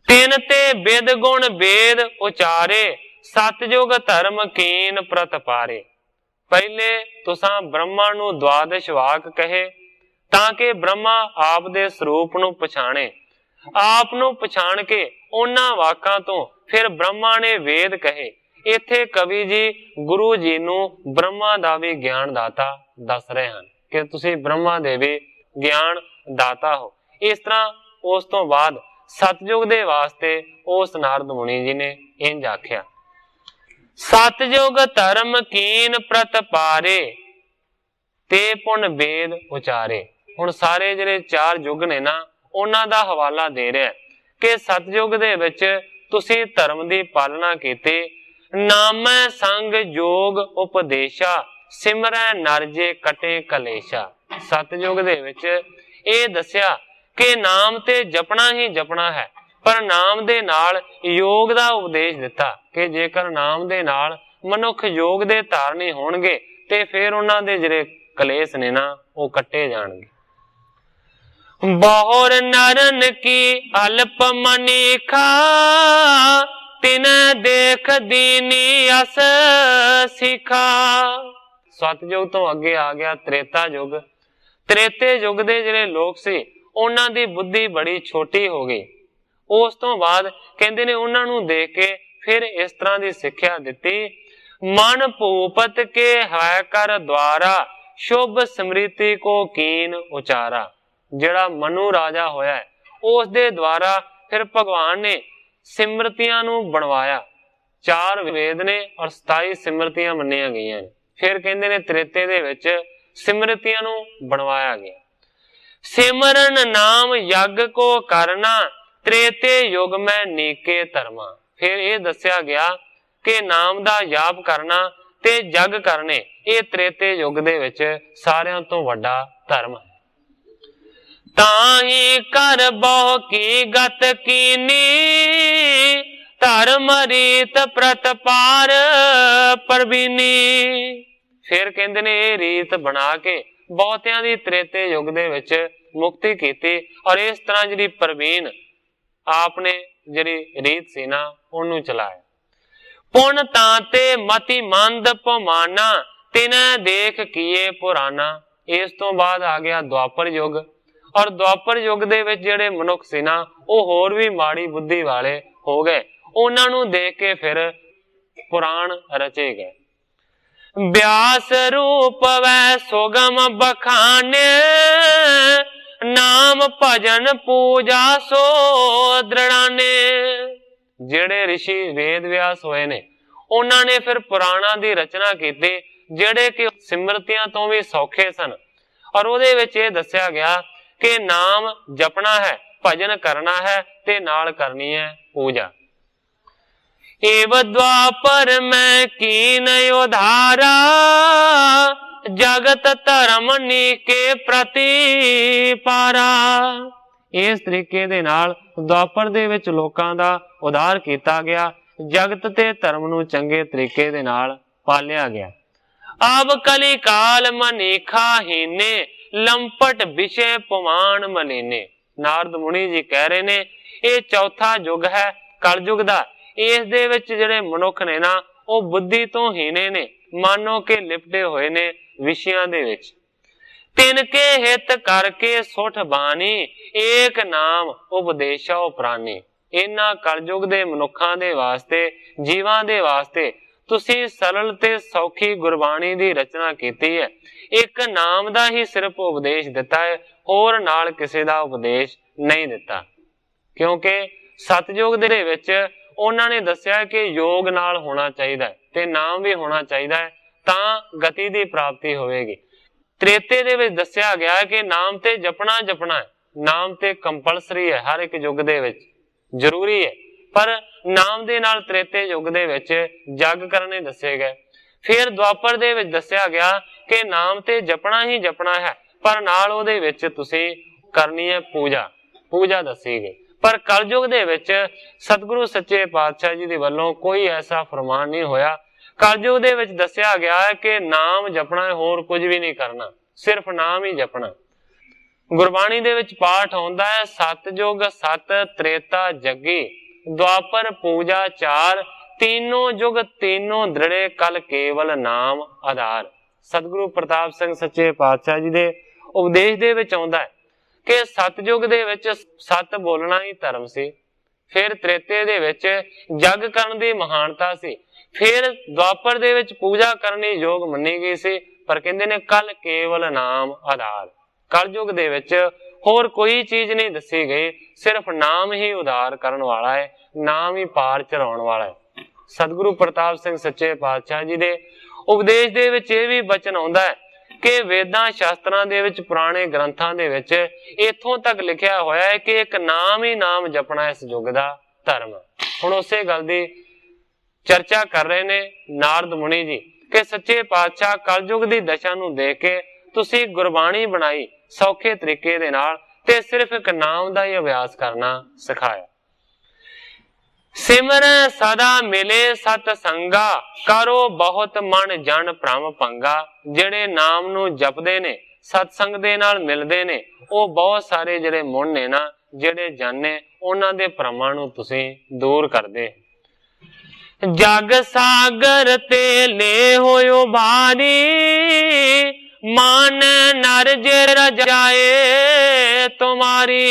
तिन ते विद गुण वेद उचारे, सतयुग धर्म कीन प्रतपारे। पहले तुसां ब्रह्मा नूं द्वादश वाक कहे ताकि ब्रह्मा आप दे स्वरूप नूं पछाणे। आप नूं पछाण के उन्हां वाकां तो फिर ब्रह्मा ने वेद कहे। इत्थे कवि जी गुरु जी नूं ब्रह्मा दा भी ज्ञान दाता दस रहे हैं कि तुसी ब्रह्मा दे भी ज्ञान दाता हो। इस तरह उस तो बाद सतयुग दे वास्ते उस नारद मुनि जी ने इंज आख्या। सतयुग धर्म कीन प्रतपारे, ते पुन वेद उचारे। हुण सारे जिहड़े 4 युग ने ना उन्हां दा हवाला दे रहा कि सतयुग दे विच तुसी धर्म दी पालना कीती। नामै संग जोग उपदेशा, सिमरै नरजे कटे कलेशा। सतयुग दे विच ਇਹ ਦੱਸਿਆ कि नाम ते जपना ही जपना है, पर नाम दे नाल योग दा उपदेश दिता कि जेकर नाम दे नाल मनुख योग दे धारनी होणगे ते फिर उन्हां दे ਜਿਹੜੇ कलेश ने ना वो कट्टे जाणगे। बहुर नरन की अल्प मनीखा, तिन देख दीनी अस सिखा। सतयुग तो अगे आ गया त्रेता युग। त्रेते युग दे जिहड़े लोग सी उन्हां दी बुद्धि बड़ी छोटी हो गई। उस तो बाद कहंदे ने उन्हां नूं देख के फिर इस तरह दी सिक्ख्या दित्ती। मन भूपत के है कर द्वारा, शुभ स्मृति को कीन उचारा। जिहड़ा मनु राजा होया है उस दे द्वारा फिर भगवान ने सिमरतियां नूं बनवाया। 4 वेद ने और 27 सिमरतियां मन्नियां गईयां ने। फिर कहंदे ने त्रेते दे विच सिमरतियां नूं बनवाया गया। सिमरन नाम यज्ञ को करना, त्रेते युग में नीके धर्मा। फिर ये दस्या गया कि नाम दा जाप करना ते जग करने ये त्रेते युग दे विच सारियां तो वड्डा धर्म है। ताही कर बहु की गत कीनी, धर्म रीत प्रतपार परबीनी। फिर कहंदे ने ये रीत बना के बहुतियां दी त्रेते युग दे विच मुक्ति कीती और इस तरह जिहड़ी परवीन आपने जिहड़ी रीत सी ना उहनूं चलाया। पुन तांते मति मंद पमाना, ਤਿਨ ਦੇਖ ਕੀਏ ਪੁਰਾਣਾ। ਇਸ ਤੋਂ ਬਾਅਦ ਆ ਗਿਆ ਦੁਆਪਰ ਯੁੱਗ, ਔਰ ਦੁਆਪਰ ਯੁੱਗ ਦੇ ਵਿੱਚ ਜਿਹੜੇ ਮਨੁੱਖ ਸੀ ਨਾ ਉਹ ਹੋਰ ਵੀ ਮਾੜੀ ਬੁੱਧੀ ਵਾਲੇ ਹੋ ਗਏ। ਉਹਨਾਂ ਨੂੰ ਦੇਖ ਕੇ ਫਿਰ ਪੁਰਾਣ ਰਚੇ ਗਏ। ਬਿਆਸ ਰੂਪ ਵੈ ਸੁਗਮ ਬਖਾਨੇ, ਨਾਮ ਭਜਨ ਪੂਜਾ ਸੋ ਦ੍ਰਿੜਾਨੇ। ਜਿਹੜੇ ਰਿਸ਼ੀ ਵੇਦ ਵਿਆਸ ਹੋਏ ਨੇ ਉਹਨਾਂ ਨੇ ਫਿਰ ਪੁਰਾਣਾਂ ਦੀ ਰਚਨਾ ਕੀਤੀ ਜਿਹੜੇ ਕਿ ਸਿਮਰਤੀਆਂ ਤੋਂ ਵੀ ਸੌਖੇ ਸਨ। ਔਰ ਉਹਦੇ ਵਿੱਚ ਇਹ ਦੱਸਿਆ ਗਿਆ ਕਿ ਨਾਮ ਜਪਣਾ ਹੈ, ਭਜਨ ਕਰਨਾ ਹੈ ਤੇ ਨਾਲ ਕਰਨੀ ਹੈ ਪੂਜਾ। ਏਵ ਦੁਆਪਰ ਮੈਂ ਕੀਨ ਉਧਾਰਾ, ਜਗਤ ਧਰਮ ਨੀਕੇ ਪ੍ਰਤੀ ਪਾਰਾ। ਇਸ ਤਰੀਕੇ ਦੇ ਨਾਲ ਦੁਆਪਰ ਦੇ ਵਿੱਚ ਲੋਕਾਂ ਦਾ ਉਧਾਰ ਕੀਤਾ ਗਿਆ, ਜਗਤ ਤੇ ਧਰਮ ਨੂੰ ਚੰਗੇ ਤਰੀਕੇ ਦੇ ਨਾਲ ਪਾਲਿਆ ਗਿਆ। ਆਬ ਕਲੀ ਕਾਲ ਮਨੀਖਾ ਹੀਨੇ, ਲੰਪਟ ਵਿਸ਼ੇ ਪਵਾਨ ਮਲੀਨੇ। ਨਾਰਦ ਮੁਨੀ ਜੀ ਕਹਿ ਰਹੇ ਨੇ ਇਹ ਚੌਥਾ ਯੁੱਗ ਹੈ ਕਲਯੁਗ ਦਾ। ਇਸ ਦੇ ਵਿੱਚ ਜਿਹੜੇ ਮਨੁੱਖ ਨੇ ਨਾ ਉਹ ਬੁੱਧੀ ਤੋਂ ਹੀਨੇ ਨੇ, ਮਾਨੋ ਕਿ ਲਿਪਟੇ ਹੋਏ ਨੇ ਵਿਸ਼ਿਆਂ ਦੇ ਵਿੱਚ। ਤਿਨ ਕੇ ਹਿਤ ਕਰਕੇ ਸੁਠ ਬਾਣੀ, ਏਕ ਨਾਮ ਉਪਦੇਸ਼ੋ ਪ੍ਰਾਨੀ। ਇਹਨਾਂ ਕਲਯੁਗ ਦੇ ਮਨੁੱਖਾਂ ਦੇ ਵਾਸਤੇ, ਜੀਵਾਂ ਦੇ ਵਾਸਤੇ ਤੁਸੀਂ ਸਰਲ ਤੇ ਸੌਖੀ ਗੁਰਬਾਣੀ ਦੀ ਰਚਨਾ ਕੀਤੀ ਹੈ। ਇੱਕ ਨਾਮ ਦਾ ਹੀ ਸਿਰਫ ਉਪਦੇਸ਼ ਦਿੱਤਾ ਹੈ, ਹੋਰ ਨਾਲ ਕਿਸੇ ਦਾ ਉਪਦੇਸ਼ ਨਹੀਂ ਦਿੱਤਾ। ਕਿਉਂਕਿ ਸਤਯੁਗ ਦੇ ਵਿੱਚ ਉਹਨਾਂ ਨੇ ਦੱਸਿਆ ਕਿ ਯੋਗ ਨਾਲ ਹੋਣਾ ਚਾਹੀਦਾ ਤੇ ਨਾਮ ਵੀ ਹੋਣਾ ਚਾਹੀਦਾ ਹੈ, ਤਾਂ ਗਤੀ ਦੀ ਪ੍ਰਾਪਤੀ ਹੋਵੇਗੀ। ਤ੍ਰੇਤੇ ਦੇ ਵਿੱਚ ਦੱਸਿਆ ਗਿਆ ਕਿ ਨਾਮ ਤੇ ਜਪਣਾ ਹੈ, ਨਾਮ ਤੇ ਕੰਪਲਸਰੀ ਹੈ, ਹਰ ਇੱਕ ਯੁੱਗ ਦੇ ਵਿੱਚ ਜ਼ਰੂਰੀ ਹੈ। ਪਰ ਨਾਮ ਦੇ ਨਾਲ ਤ੍ਰੇਤੇ ਯੁੱਗ ਦੇ ਵਿੱਚ ਜਗ ਕਰਨੇ ਦੱਸੇ ਗਏ। ਫਿਰ ਦੁਆਪਰ ਦੇ ਵਿੱਚ ਦੱਸਿਆ ਗਿਆ ਕਿ ਨਾਮ ਤੇ ਜਪਣਾ ਹੀ ਜਪਣਾ ਹੈ, ਪਰ ਨਾਲ ਉਹਦੇ ਵਿੱਚ ਤੁਸੀਂ ਕਰਨੀ ਹੈ ਪੂਜਾ ਦੱਸੀ ਗਈ। ਪਰ ਕਲਯੁਗ ਦੇ ਵਿੱਚ ਸਤਿਗੁਰੂ ਸੱਚੇ ਪਾਤਸ਼ਾਹ ਜੀ ਦੇ ਵੱਲੋਂ ਕੋਈ ਐਸਾ ਫਰਮਾਨ ਨਹੀਂ ਹੋਇਆ। ਕਲਯੁਗ ਦੇ ਵਿੱਚ ਦੱਸਿਆ ਗਿਆ ਹੈ ਕਿ ਨਾਮ ਜਪਣਾ ਹੈ, ਹੋਰ ਕੁਝ ਵੀ ਨਹੀਂ ਕਰਨਾ, ਸਿਰਫ ਨਾਮ ਹੀ ਜਪਣਾ। ਗੁਰਬਾਣੀ ਦੇ ਵਿੱਚ ਪਾਠ ਆਉਂਦਾ ਹੈ ਸਤਯੁਗ ਸਤ ਤ੍ਰੇਤਾ ਜੱਗੀ, ਦੁਆਪਰ ਪੂਜਾ ਚਾਰ, तीनों युग तीनों दृढ़े कल केवल नाम आधार। सतगुरु प्रताप सिंह सच्चे पातशाह जी दे उपदेश दे विच आउंदा है कि सतयुग दे विच सत बोलना ही धर्म सी, फिर त्रेते दे विच जग करन दी महानता सी, फिर द्वापर दे विच पूजा करनी योग मन्नी गई सी, पर कहंदे ने कल केवल नाम आधार। कलयुग दे विच होर कोई चीज नहीं दसी गई, सिर्फ नाम ही उधार करन वाला है, नाम ही पार चढ़ाउण वाला है। सतगुरु प्रताप सिंह सच्चे पातशाह जी दे उपदेश दे विच इह भी बचन आउंदा है कि वेदां शास्त्रां दे विच पुराने ग्रंथां दे विच इत्थों तक लिखिया होया है कि एक नाम ही नाम जपना इस युग दा धर्म। हुण उसे गल दी चर्चा कर रहे ने नारद मुनि जी कि सच्चे पातशाह कलयुग दी दशा नूं देख के तुसीं गुरबाणी बनाई सौखे तरीके दे नाल ते सिर्फ एक नाम दा ही अभ्यास करना सिखाया। सिमर सदा मिले सत संगा, करो बहुत मन जन भ्रम पंगा। जेड़े नाम नू जपदे ने सत्संग दे नाल मिलदे ने ओ बहुत सारे जेड़े मुन ने ना जेड़े जन ने उन्हां दे भ्रमां नू तुसीं दूर करदे। जग सागर ते ले होयो भारी, मान नर जे रजाए तुम्हारी।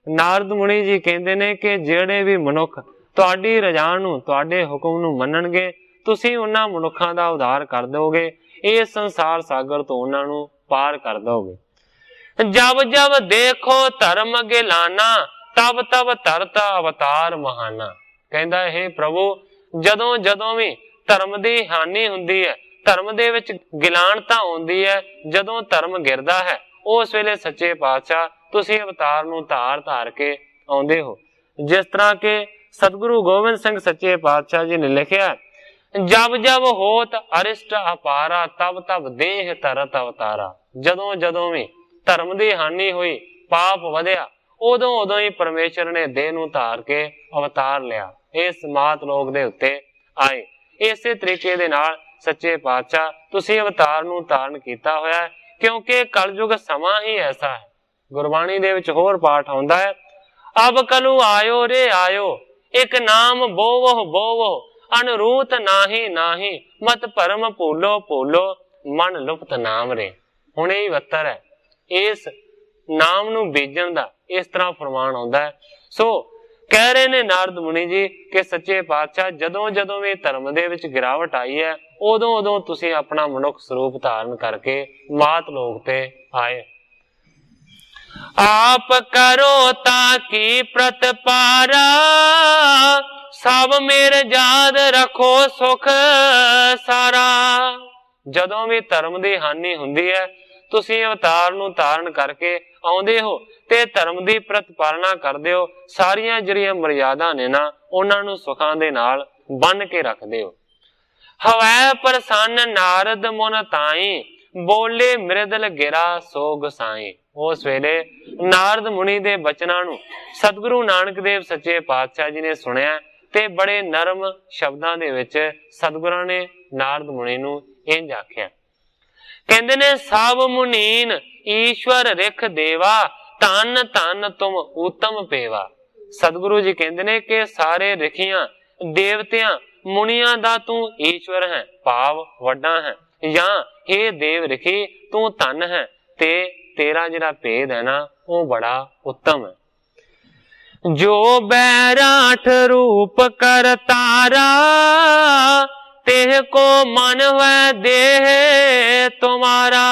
नारद मुनि जी कहंदे ने कि जेड़े भी मनुख तुहाडी रजा नूं तुहाडे हुक्म नूं मन्नणगे तुसीं उन्हां मनुखां दा उद्धार कर दोगे, इस संसार सागर तो उन्हां नूं पार कर दोगे। जब जब देखो धर्म गिलाना, तब तब तरत अवतार महाना। कहंदा हे प्रभु जदों जदों भी धर्म दी हानि हुंदी है, धर्म दे विच गिलानता आउंदी है, जदों धर्म गिरदा है उस वेले सच्चे पातशाह तुसीं अवतार नूं धार धार के आउंदे हो। जिस तरह के सतगुरु गोबिंद सिंह सच्चे पातशाह जी ने लिखिया, जब जब होत अरिष्ट अपारा, तब तब देह तरत अवतारा। जदों जदों भी धर्म की हानि हुई, पाप वधिया, उदों उदों ही परमेश्वर ने देह नूं धार के अवतार लिया, इस मात लोक दे उत्ते आए। इसे तरीके दे नाल सच्चे पातशाह तुसीं अवतार नूं धारण कीता होया है, क्योंकि कलयुग समा ही ऐसा है। गुरबाणी दे विच होर पाठ आउंदा है, अब कलू आयो रे आयो, एक नाम बोवो बोवो, अनरूत नाही नाही, मत परम भूलो भूलो, मन लुप्त नाम रे। हुण यही वत्तर है इस नाम नू बीजन दा, इस तरह फरमान आउंदा है। सो कह रहे ने नारद मुनि जी कि सच्चे पातशाह जदों जदों भी धर्म दे विच गिरावट आई है, उदों उदों तुसीं अपना मनुख स्वरूप धारण करके मात लोक ते आए। आप करो ताकि प्रतपारा, सब मेरे जाद रखो सुख सारा। जदों भी धर्म की हानि हुंदी है, तुसीं अवतार नूं धारण करके आउंदे हो ते धर्म की प्रतिपालना करदे हो। सारियां जिहड़ियां मर्यादा ने ना, उन्हां नूं सुखां दे नाल बन के रखदे हो। हवै प्रसन्न नारद मुन ताई, बोले मृदल गिरा सो गोसाई। उस वेले नारद मुनि दे बचनां नूं सतगुरु नानक देव सच्चे पातशाह जी ने सुनिया ते बड़े नरम शब्दां दे विच सतगुरां ने नारद मुनि नूं इंज आख्या। कहंदे ने सब मुनीन ईश्वर रिख देवा, धन धन तुम उत्तम पेवा। सतगुरु जी कहंदे ने कि सारे रिखियां देवतियां मुनियां दा तू ईश्वर है, भाव वड्डा है, या हे देव रिखी तू धन है ते तेरा जिहड़ा भेद है ना वो बड़ा उत्तम है। जो बैराठ रूप कर तारा, तेह को मन वै देह तुम्हारा।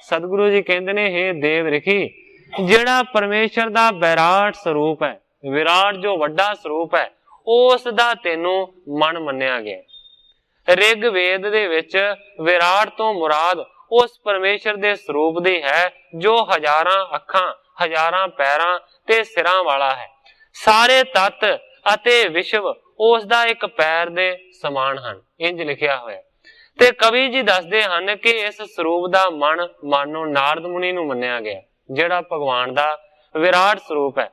सतगुरु जी कहते ने हे देव रिखी, जिहड़ा परमेश्वर दा बैराट स्वरूप है, विराट जो वड्डा स्वरूप है, उस दा तेनों मन मन्निया गया। रिग वेद दे विच विराट तो मुराद उस परमेश्वर दे स्वरूप दी है जो हजारां अखां, हजारां पैरां ते सिरां वाला है। सारे तत्त अते विश्व उस दा एक पैर दे समान हन, इंज लिखिया होया। ते कवि जी दसदे हन कि इस स्वरूप दा मन मानो नारद मुनि नूं मन्निया गया, जिहड़ा भगवान दा विराट स्वरूप है।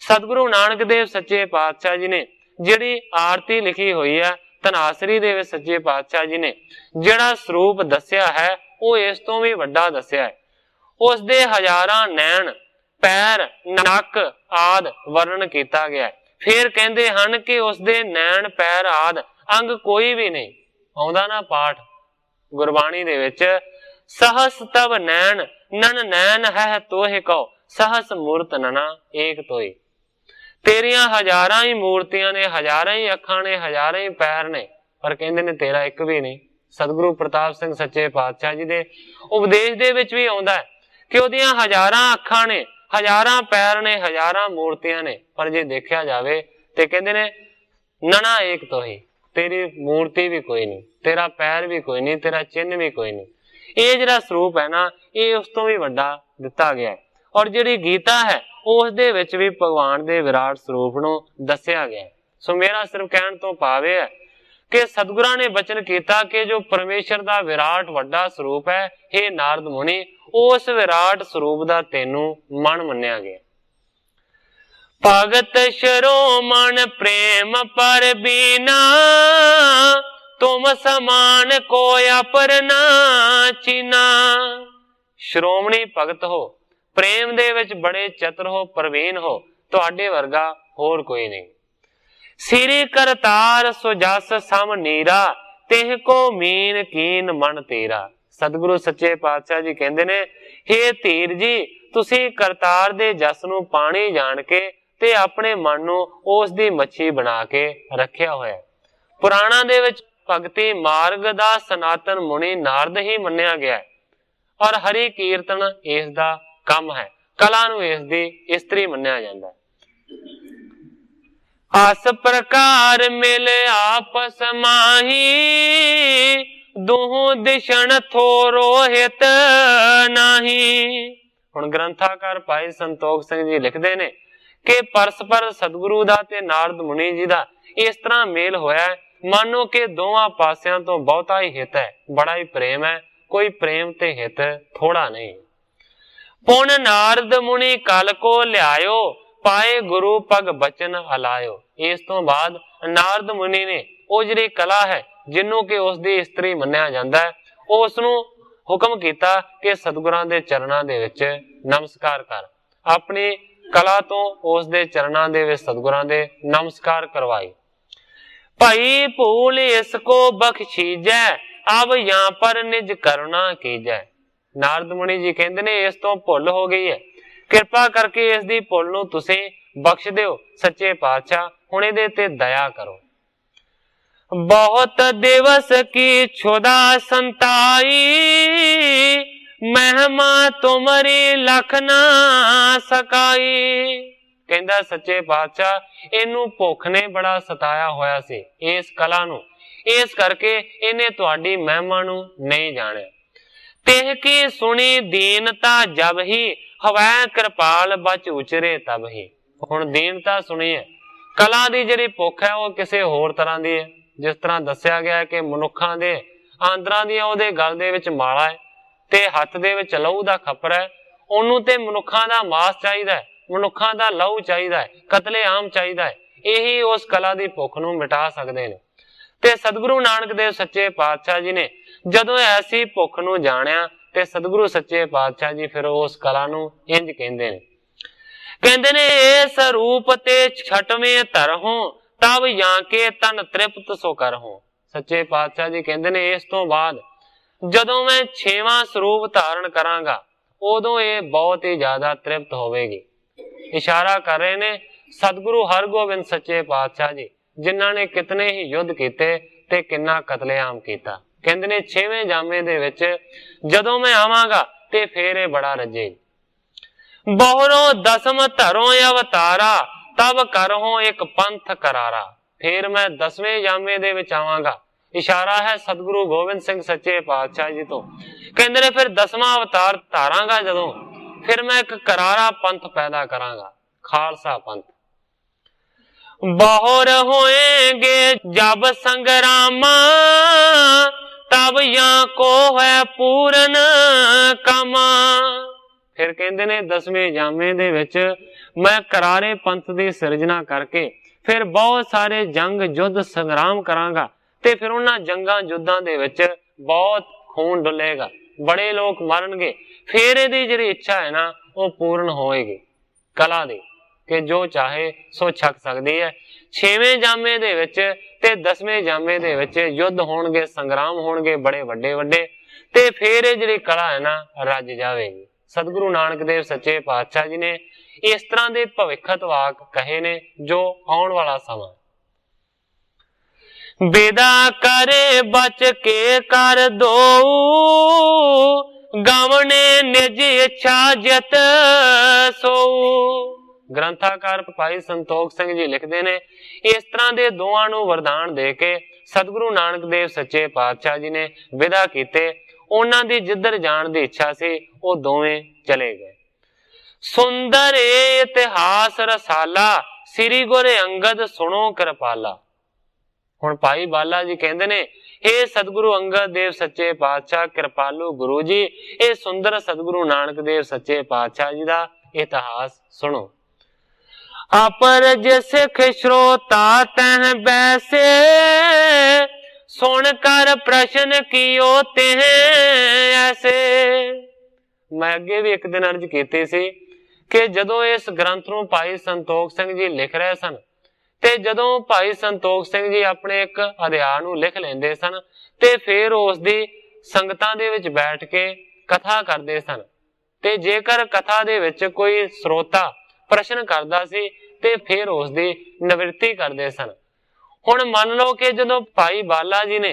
सतगुरु नानक देव सच्चे पातशाह जी ने जिहड़ी आरती लिखी हुई है, धनासरी दे विच सच्चे पातशाह जी ने जिहड़ा स्वरूप दस्या है, वो इस तो भी वड्डा दस्या है। उस दे हजारां नैन, पैर, नक आदि वर्णन किया गया है। फिर कहते हैं कि उसदे नैन पैर आदि अंग कोई भी नहीं। आउंदा ना पाठ गुरबाणी दे विच, सहस तब नैन नन नैन है तोहे कहो, सहस मूर्त नना एक तोई। तेरियां हजारां ही मूर्तियां ने, हजारां ही अखां ने, हजारां ही पैर ने, पर कहंदे ने तेरा एक भी नहीं। सतगुरु प्रताप सिंह सच्चे पातशाह जी दे उपदेश दे विच भी आउंदा है कि ओदियां हजारां अखां ने, हजारां पैर ने, हजारां मूर्तियां ने, पर जे देखा जाए तो कहते ने नना एक तो ही, तेरी मूर्ति भी कोई नहीं, तेरा पैर भी कोई नहीं, तेरा चिन्ह भी कोई नहीं। ये जिहड़ा स्वरूप है ना, ये उस तो भी वड्डा दिता गया है। और जिहड़ी गीता है उस दे विच भी भगवान दे विराट स्वरूप नूं दस्सिया गया है। सो मेरा सिर्फ कहण तो भाव है कि सतगुरां ने बचन किया कि जो परमेश्वर दा विराट वड्डा स्वरूप है, हे नारद मुनि, उस विराट स्वरूप दा तेनू मन मन्निया गया। भगत शिरोमण प्रेम पर बीना, तुम समान कोई अपर ना चीना। श्रोमणी भगत हो, प्रेम दे विच बड़े चतुर हो, प्रवीण हो, तुहाडे वर्गा होर कोई नहीं। सिरी करतार सुजस सम नीरा, तेह को मीन कीन मन तेरा। सतगुरु सच्चे पातशाह जी कहंदे ने, हे धीर जी, तुसी करतार दे जस नूं पानी जान के ते अपने मन नूं उस दी मच्छी बना के रखिया होया। पुराणा दे विच भगती मार्ग दा सनातन मुनि नारद ही मन्निया गया है, और हरि कीर्तन इस दा काम है, कला नूं इस दी इस्त्री मन्निया जांदा है। आस प्रकार मिल आपस माही, दूह दिशन थोरो हित नाही। हुण ग्रंथाकार भाई संतोख सिंह जी लिखते ने कि परस्पर सतगुरु दा ते नारद मुनि जी दा इस तरह मेल होया है, मानो कि दोवां पासियां तो बहुता ही हित है, बड़ा ही प्रेम है, कोई प्रेम ते हित थोड़ा नहीं। पुन नारद मुनि कल को लियायो, पाए गुरु पग बचन हलायो। इस तो बाद नारद मुनि ने वो जिहड़ी कला है जिन्हों के उसकी इस्त्री मन्निया जाता है, उसनू हुक्म किया कि सतगुरां दे चरणां दे विच नमस्कार कर। अपनी कला तो उस दे चरणां दे विच सतगुरां दे नमस्कार करवाई। भाई भूल इसको बख्शीजै, अब यहाँ पर निज करुणा कीजै। नारद मुनि जी कहते ने इस तो भुल हो गई है, कृपा करके इस दी भुल नूं तुसीं बख्श दिओ सच्चे पातशाह, हुण इहदे ते दया करो। बहुत दिवस की क्षुधा संताई, महिमा तुमरी लख ना सकाई। कहंदा सच्चे पातशाह इनू भुख ने बड़ा सताया होया सी, इस कला नू, इस करके इन्हें तुहाडी महिमा नू नहीं जाणिया। तिह की सुनी दीनता जब ही, हवै कृपाल बच उचरे तब ही। हुण दीनता सुनी है, कला दी जिहड़ी भुख है वो किसी होर तरह दी है। जिस तरह दस्सिया गया कि मनुखां दे आंदरां दी ओहदे गल दे विच माला है ते हत्थ दे विच लहू दा खप्पर है, ओनू ते मनुखां दा मांस चाहीदा है, मनुखां दा लहू चाहीदा है, कतले आम चाहीदा है। यही उस कला दी भुख नूं मिटा सकदे ने। ते सतगुरु नानक देव सच्चे पातशाह जी ने जदों ऐसी भुख नूं जाणिया ते सतगुरु सच्चे पातशाह जी फिर उस कला नूं इंज कहंदे ने, कहंदे ने इस रूप ते छठवें तरहों, तब यहाँ के तन तृप्त सो करहों। सच्चे पातशाह जी कहंदे ने इस तो बाद जदों मैं 6वां स्वरूप धारण करांगा उदों ये बहुत ही ज्यादा तृप्त होवेगी। इशारा कर रहे ने सतगुरु हरगोबिंद सच्चे पातशाह जी, जिन्हां ने कितने ही युद्ध कीते ते किन्ना कतलेआम कीता। कहंदे ने 6वें जामे दे विच जदों मैं आवांगा ते फेर ये बड़ा रजे। बहुरों दसम धरों अवतारा, तब करहों एक पंथ करारा। फिर मैं 10वें जामे दे विच आवांगा। इशारा है सतगुरु गोबिंद सिंह सच्चे पातशाह जी तो। कहंदे ने फिर 10वां अवतार धारांगा जदों, फिर मैं एक करारा पंथ पैदा करांगा, खालसा पंथ। बहुर होएंगे जब संग्रामा, तब यहाँ को है पूरन कामा। फिर कहंदे ने 10वें जामे दे विच मैं करारे पंथ दी सिरजना करके फिर बहुत सारे जंग युद्ध संग्राम करांगा ते फिर उन्हां जंगां युद्धां दे विच बहुत खून डुलेगा, बड़े लोग मरनगे, फिर इहदी जिहड़ी इच्छा है ना वो पूर्ण होएगी कला दी कि जो चाहे सो छक सकदी है। 6वें जामे दे विच ते 10वें जामे दे विच युद्ध होणगे, संग्राम होणगे बड़े वड्डे वड्डे, ते फिर इह जिहड़ी कला है ना रज जावेगी। सतगुरु नानक देव सच्चे पातशाह जी ने इस तरह के भविखत वाक कहे ने जो आने वाला समा। बेदा करे बच के कर दो, गवने निज इच्छा जित सो। ग्रंथाकार भाई संतोख सिंह जी लिखते ने इस तरह के दोवां नूं वरदान दे के सतगुरु नानक देव सच्चे पातशाह जी ने विदा कीते। उन्हां दी जिधर जाण दी इच्छा सी वो दोवें चले गए। सुंदर इतिहास रसाला, श्री गुरु अंगद सुनो कृपाला। हुण भाई बाला जी कहंदे ने हे सतगुरु अंगद देव सच्चे पातशाह कृपालू गुरु जी, ये सुंदर सतगुरु नानक देव सच्चे पातशाह जी दा इतिहास सुनो। अपर सिख श्रोता तह बैसे, सुन कर प्रश्न कियो तेह ऐसे। मैं अगे भी एक दिन अर्ज की सी कि जदों इस ग्रंथ नूं भाई संतोख सिंह जी लिख रहे सन ते जदों भाई संतोख सिंह जी अपने एक अध्याय नूं लिख लेंदे सन ते फिर उस दी संगतां दे विच बैठ के कथा करदे सन ते जेकर कथा दे विच कोई श्रोता प्रश्न करदा सी ते फिर उस दी निवृत्ति करदे सन। हुण मान लो कि जदों भाई बाला जी ने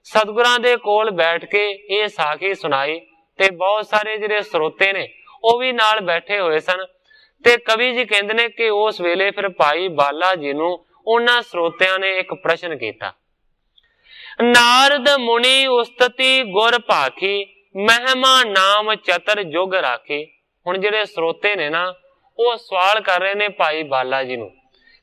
सतगुरां दे कोल बैठ के ये साखी सुनाई ते बहुत सारे जिहड़े श्रोते ने वो भी नाल बैठे हुए सन ते कवि जी कहंदे ने कि उस वेले फिर भाई बाला जी नूं उन्हां श्रोतियां ने एक प्रश्न कीता। नारद मुनि उस्तति गुर भाखी, महिमा नाम चतर जुग राखी। हुण जिहड़े श्रोते ने ना वो सवाल कर रहे ने भाई बाला जी नूं,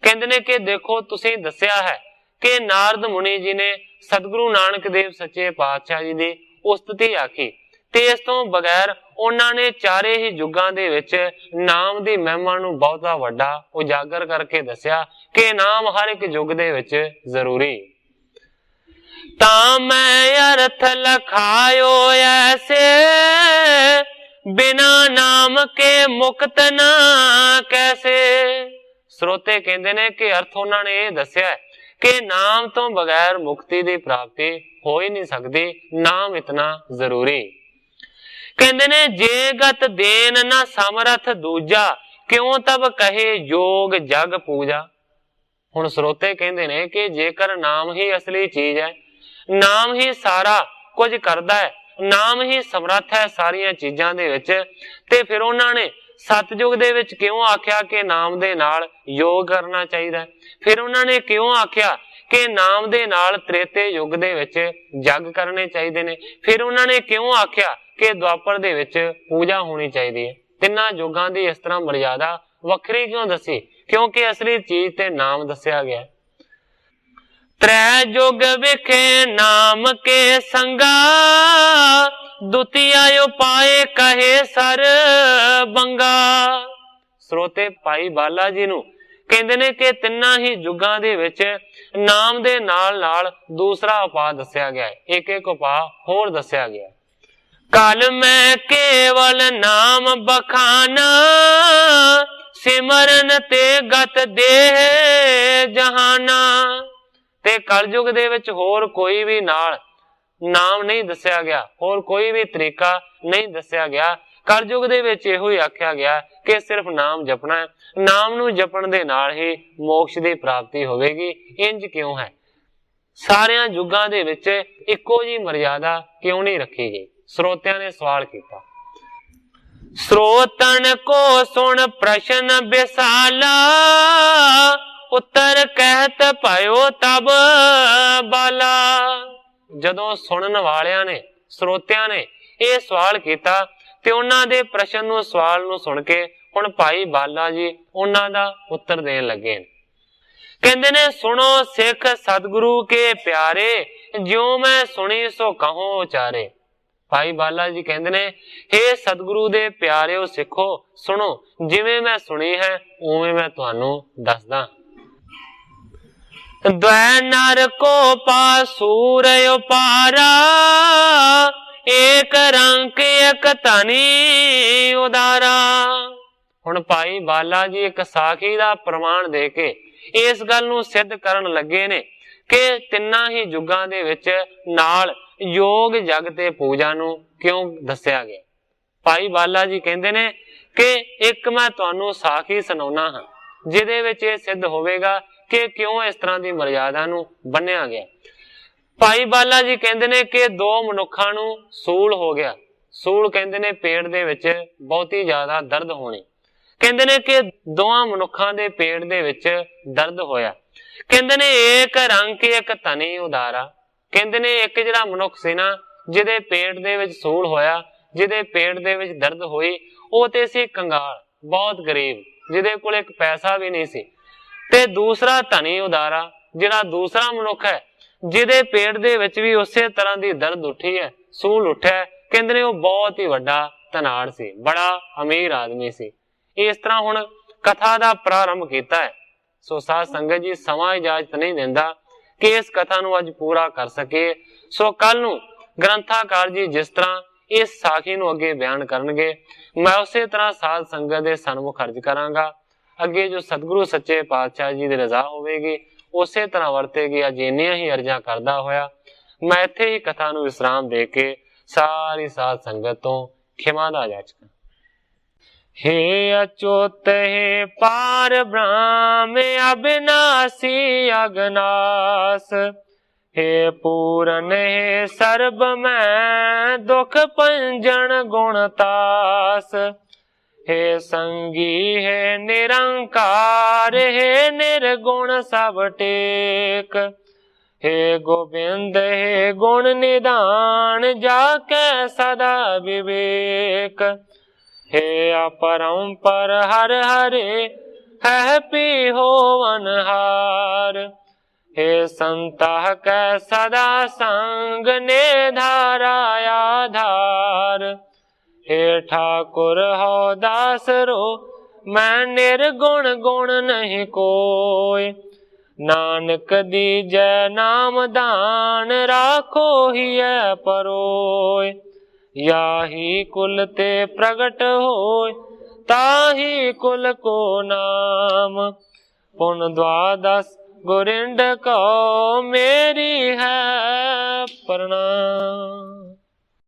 कहंदे ने कि देखो तुसीं दस्सिया है कि नारद मुनि जी ने सतगुरु नानक देव सच्चे पातशाह जी दी उस्तति आखी ते इस तो बगैर उन्होंने चारे ही युगां दे विच नाम दी महिमा नूं बहुता वड्डा उजागर करके दस्सिया कि नाम हर एक युग दे विच जरूरी। तां मैं अर्थ लखायो ऐसे, बिना नाम के मुक्त ना कैसे। श्रोते कहंदे ने कि अर्थ उन्होंने ये दस्सिया है कि नाम तो बगैर मुक्ति की प्राप्ति हो ही नहीं सकती, नाम इतना जरूरी। कहते ने जे गत देन ना समरथ दूजा, क्यों तब कहे योग जग पूजा। हुण श्रोते कहते ने कि जेकर नाम ही असली चीज है, नाम ही सारा कुछ करदा है, नाम ही समर्थ है सारिया चीजां दे विच, ते फिर उन्हां ने सतयुग दे विच क्यों आख्या कि नाम दे नाल योग करना चाहिए। फिर उन्हां ने क्यों आख्या कि नाम दे नाल त्रेते युग दे विच जग करने चाहिए ने। फिर उन्हां ने क्यों आख्या कि द्वापर दे विच पूजा होनी चाहिए है। तिन्ना युगां दी इस तरह मर्यादा वखरी क्यों दसी, क्योंकि असली चीज ते नाम दस्या गया। त्रै जुग विखे नाम के संगा, दुतिया उपाय कहे सर बंगा। श्रोते भाई बाला जी नू कहते ने कि तिन्ना ही युगां दे विच नाम दे नाल नाल दूसरा उपाय दस्या गया है, एक एक उपाय होर दस्या गया। कल मैं केवल नाम बखाना, सिमरन ते गत देह जहाना। ते कलयुग दे विच होर कोई भी नाल नाम नहीं दस्या गया, होर कोई भी तरीका नहीं दस्या गया। कलयुग दे विच इहो ही आख्या गया कि सिर्फ नाम जपना है, नाम नू जपण दे नाल ही मोक्ष दी प्राप्ति होवेगी। इंज क्यों है? सारियां युगां दे विच इक्को जी मर्यादा क्यों नहीं रखी गई? श्रोतियां ने सवाल किया। श्रोतन को सुन प्रश्न विसाला, उत्तर कहत पायो तब बाला। जदों सुनन वालियां ने, श्रोतियां ने यह सवाल किया ते उन्हां दे प्रश्न नू, सवाल नू सुन के हुण भाई बाला जी उन्हां दा उत्तर देन लगे। कहंदे ने सुनो सिख सतगुरु के प्यारे, ज्यों मैं सुनी सो कहो उचारे। भाई बाला जी कहंदे ने हे सतगुरु दे प्यारेओ सिखो, सुनो जिवें मैं सुनी है उवें मैं तुहानू दसदा। द्वै नर को पासूर उपारा, एक रंक एक तनी उदारा। हुण भाई बाला जी एक साखी दा प्रमाण दे के इस गल नू सिद्ध करन लगे ने कि तिन्ना ही युगां दे विच नाल योग जग ते पूजा नू क्यों दस्या गया। भाई बाला जी कहंदे ने कि एक मैं तुहानू साखी सुनाउणा हां, जिहदे विच इह सिद्ध होवेगा कि क्यों इस तरह की मर्यादा नू बन्निया गया। भाई बाला जी कहंदे ने कि दो मनुखां नू सूल हो गया। सूल कहंदे ने पेट दे विच बहुती ज्यादा दर्द होनी। कहंदे ने कि दोवां मनुखां दे पेट दे विच दर्द होया। कहंदे ने एक रंग एक तनी उदारा। कहंदे ने एक जिहड़ा मनुख सी ना, जिहदे पेट दे विच सूल होया, जिहदे पेट दे विच दर्द होई, ਉਹ ਤੇ ਸੀ कंगाल, बहुत गरीब, जिहदे कोल एक पैसा भी नहीं सी। ते दूसरा धनी उदारा, जिहड़ा दूसरा मनुख है, जिहदे पेट दे विच भी उसे तरह की दर्द उठी है, सूल उठा है। कहंदे ने वो बहुत ही वड्डा धनाड़ सी, बड़ा अमीर आदमी सी। इस तरह हुण कथा दा प्रारंभ कीता है। सो साध संगत जी समा इजाजत नहीं देंदा कि इस कथा नू अज पूरा कर सके। सो कल नू ग्रंथाकार जी जिस तरह इस साखी नू अगे बयान करनगे, मैं उसे तरह साध संगत दे सन्मुख अर्ज करांगा। अगे जो सतगुरु सच्चे पातशाह जी दी रजा होवेगी उसे तरह वरतेगी। अज इन्नियां ही अर्जा करदा होया मैं इत्थे ही कथा नू विश्राम दे के सारी साध संगत तो खिमा दा याचक। हे अच्युत हे पार ब्रह्म अविनाशी अगनास, हे पूरन हे सर्ब मैं दुख पंजन गुणतास। हे संगी हे निरंकार, हे निर्गुण सब टेक। हे गोविंद हे गुण निदान, जाके सदा विवेक। हे अपरंपर हर हरे, है पी होवन हार। हे संता कै सदा संग, ने धारा आधार। हे ठाकुर हो दास रो, मैं निर्गुण गुण नहीं कोय। नानक दीजै नाम दान, राखो हिय परोय। याही कुल ते प्रगट होय, ताही कुल को नाम। पुन द्वादश गोरिंड को मेरी है प्रणाम।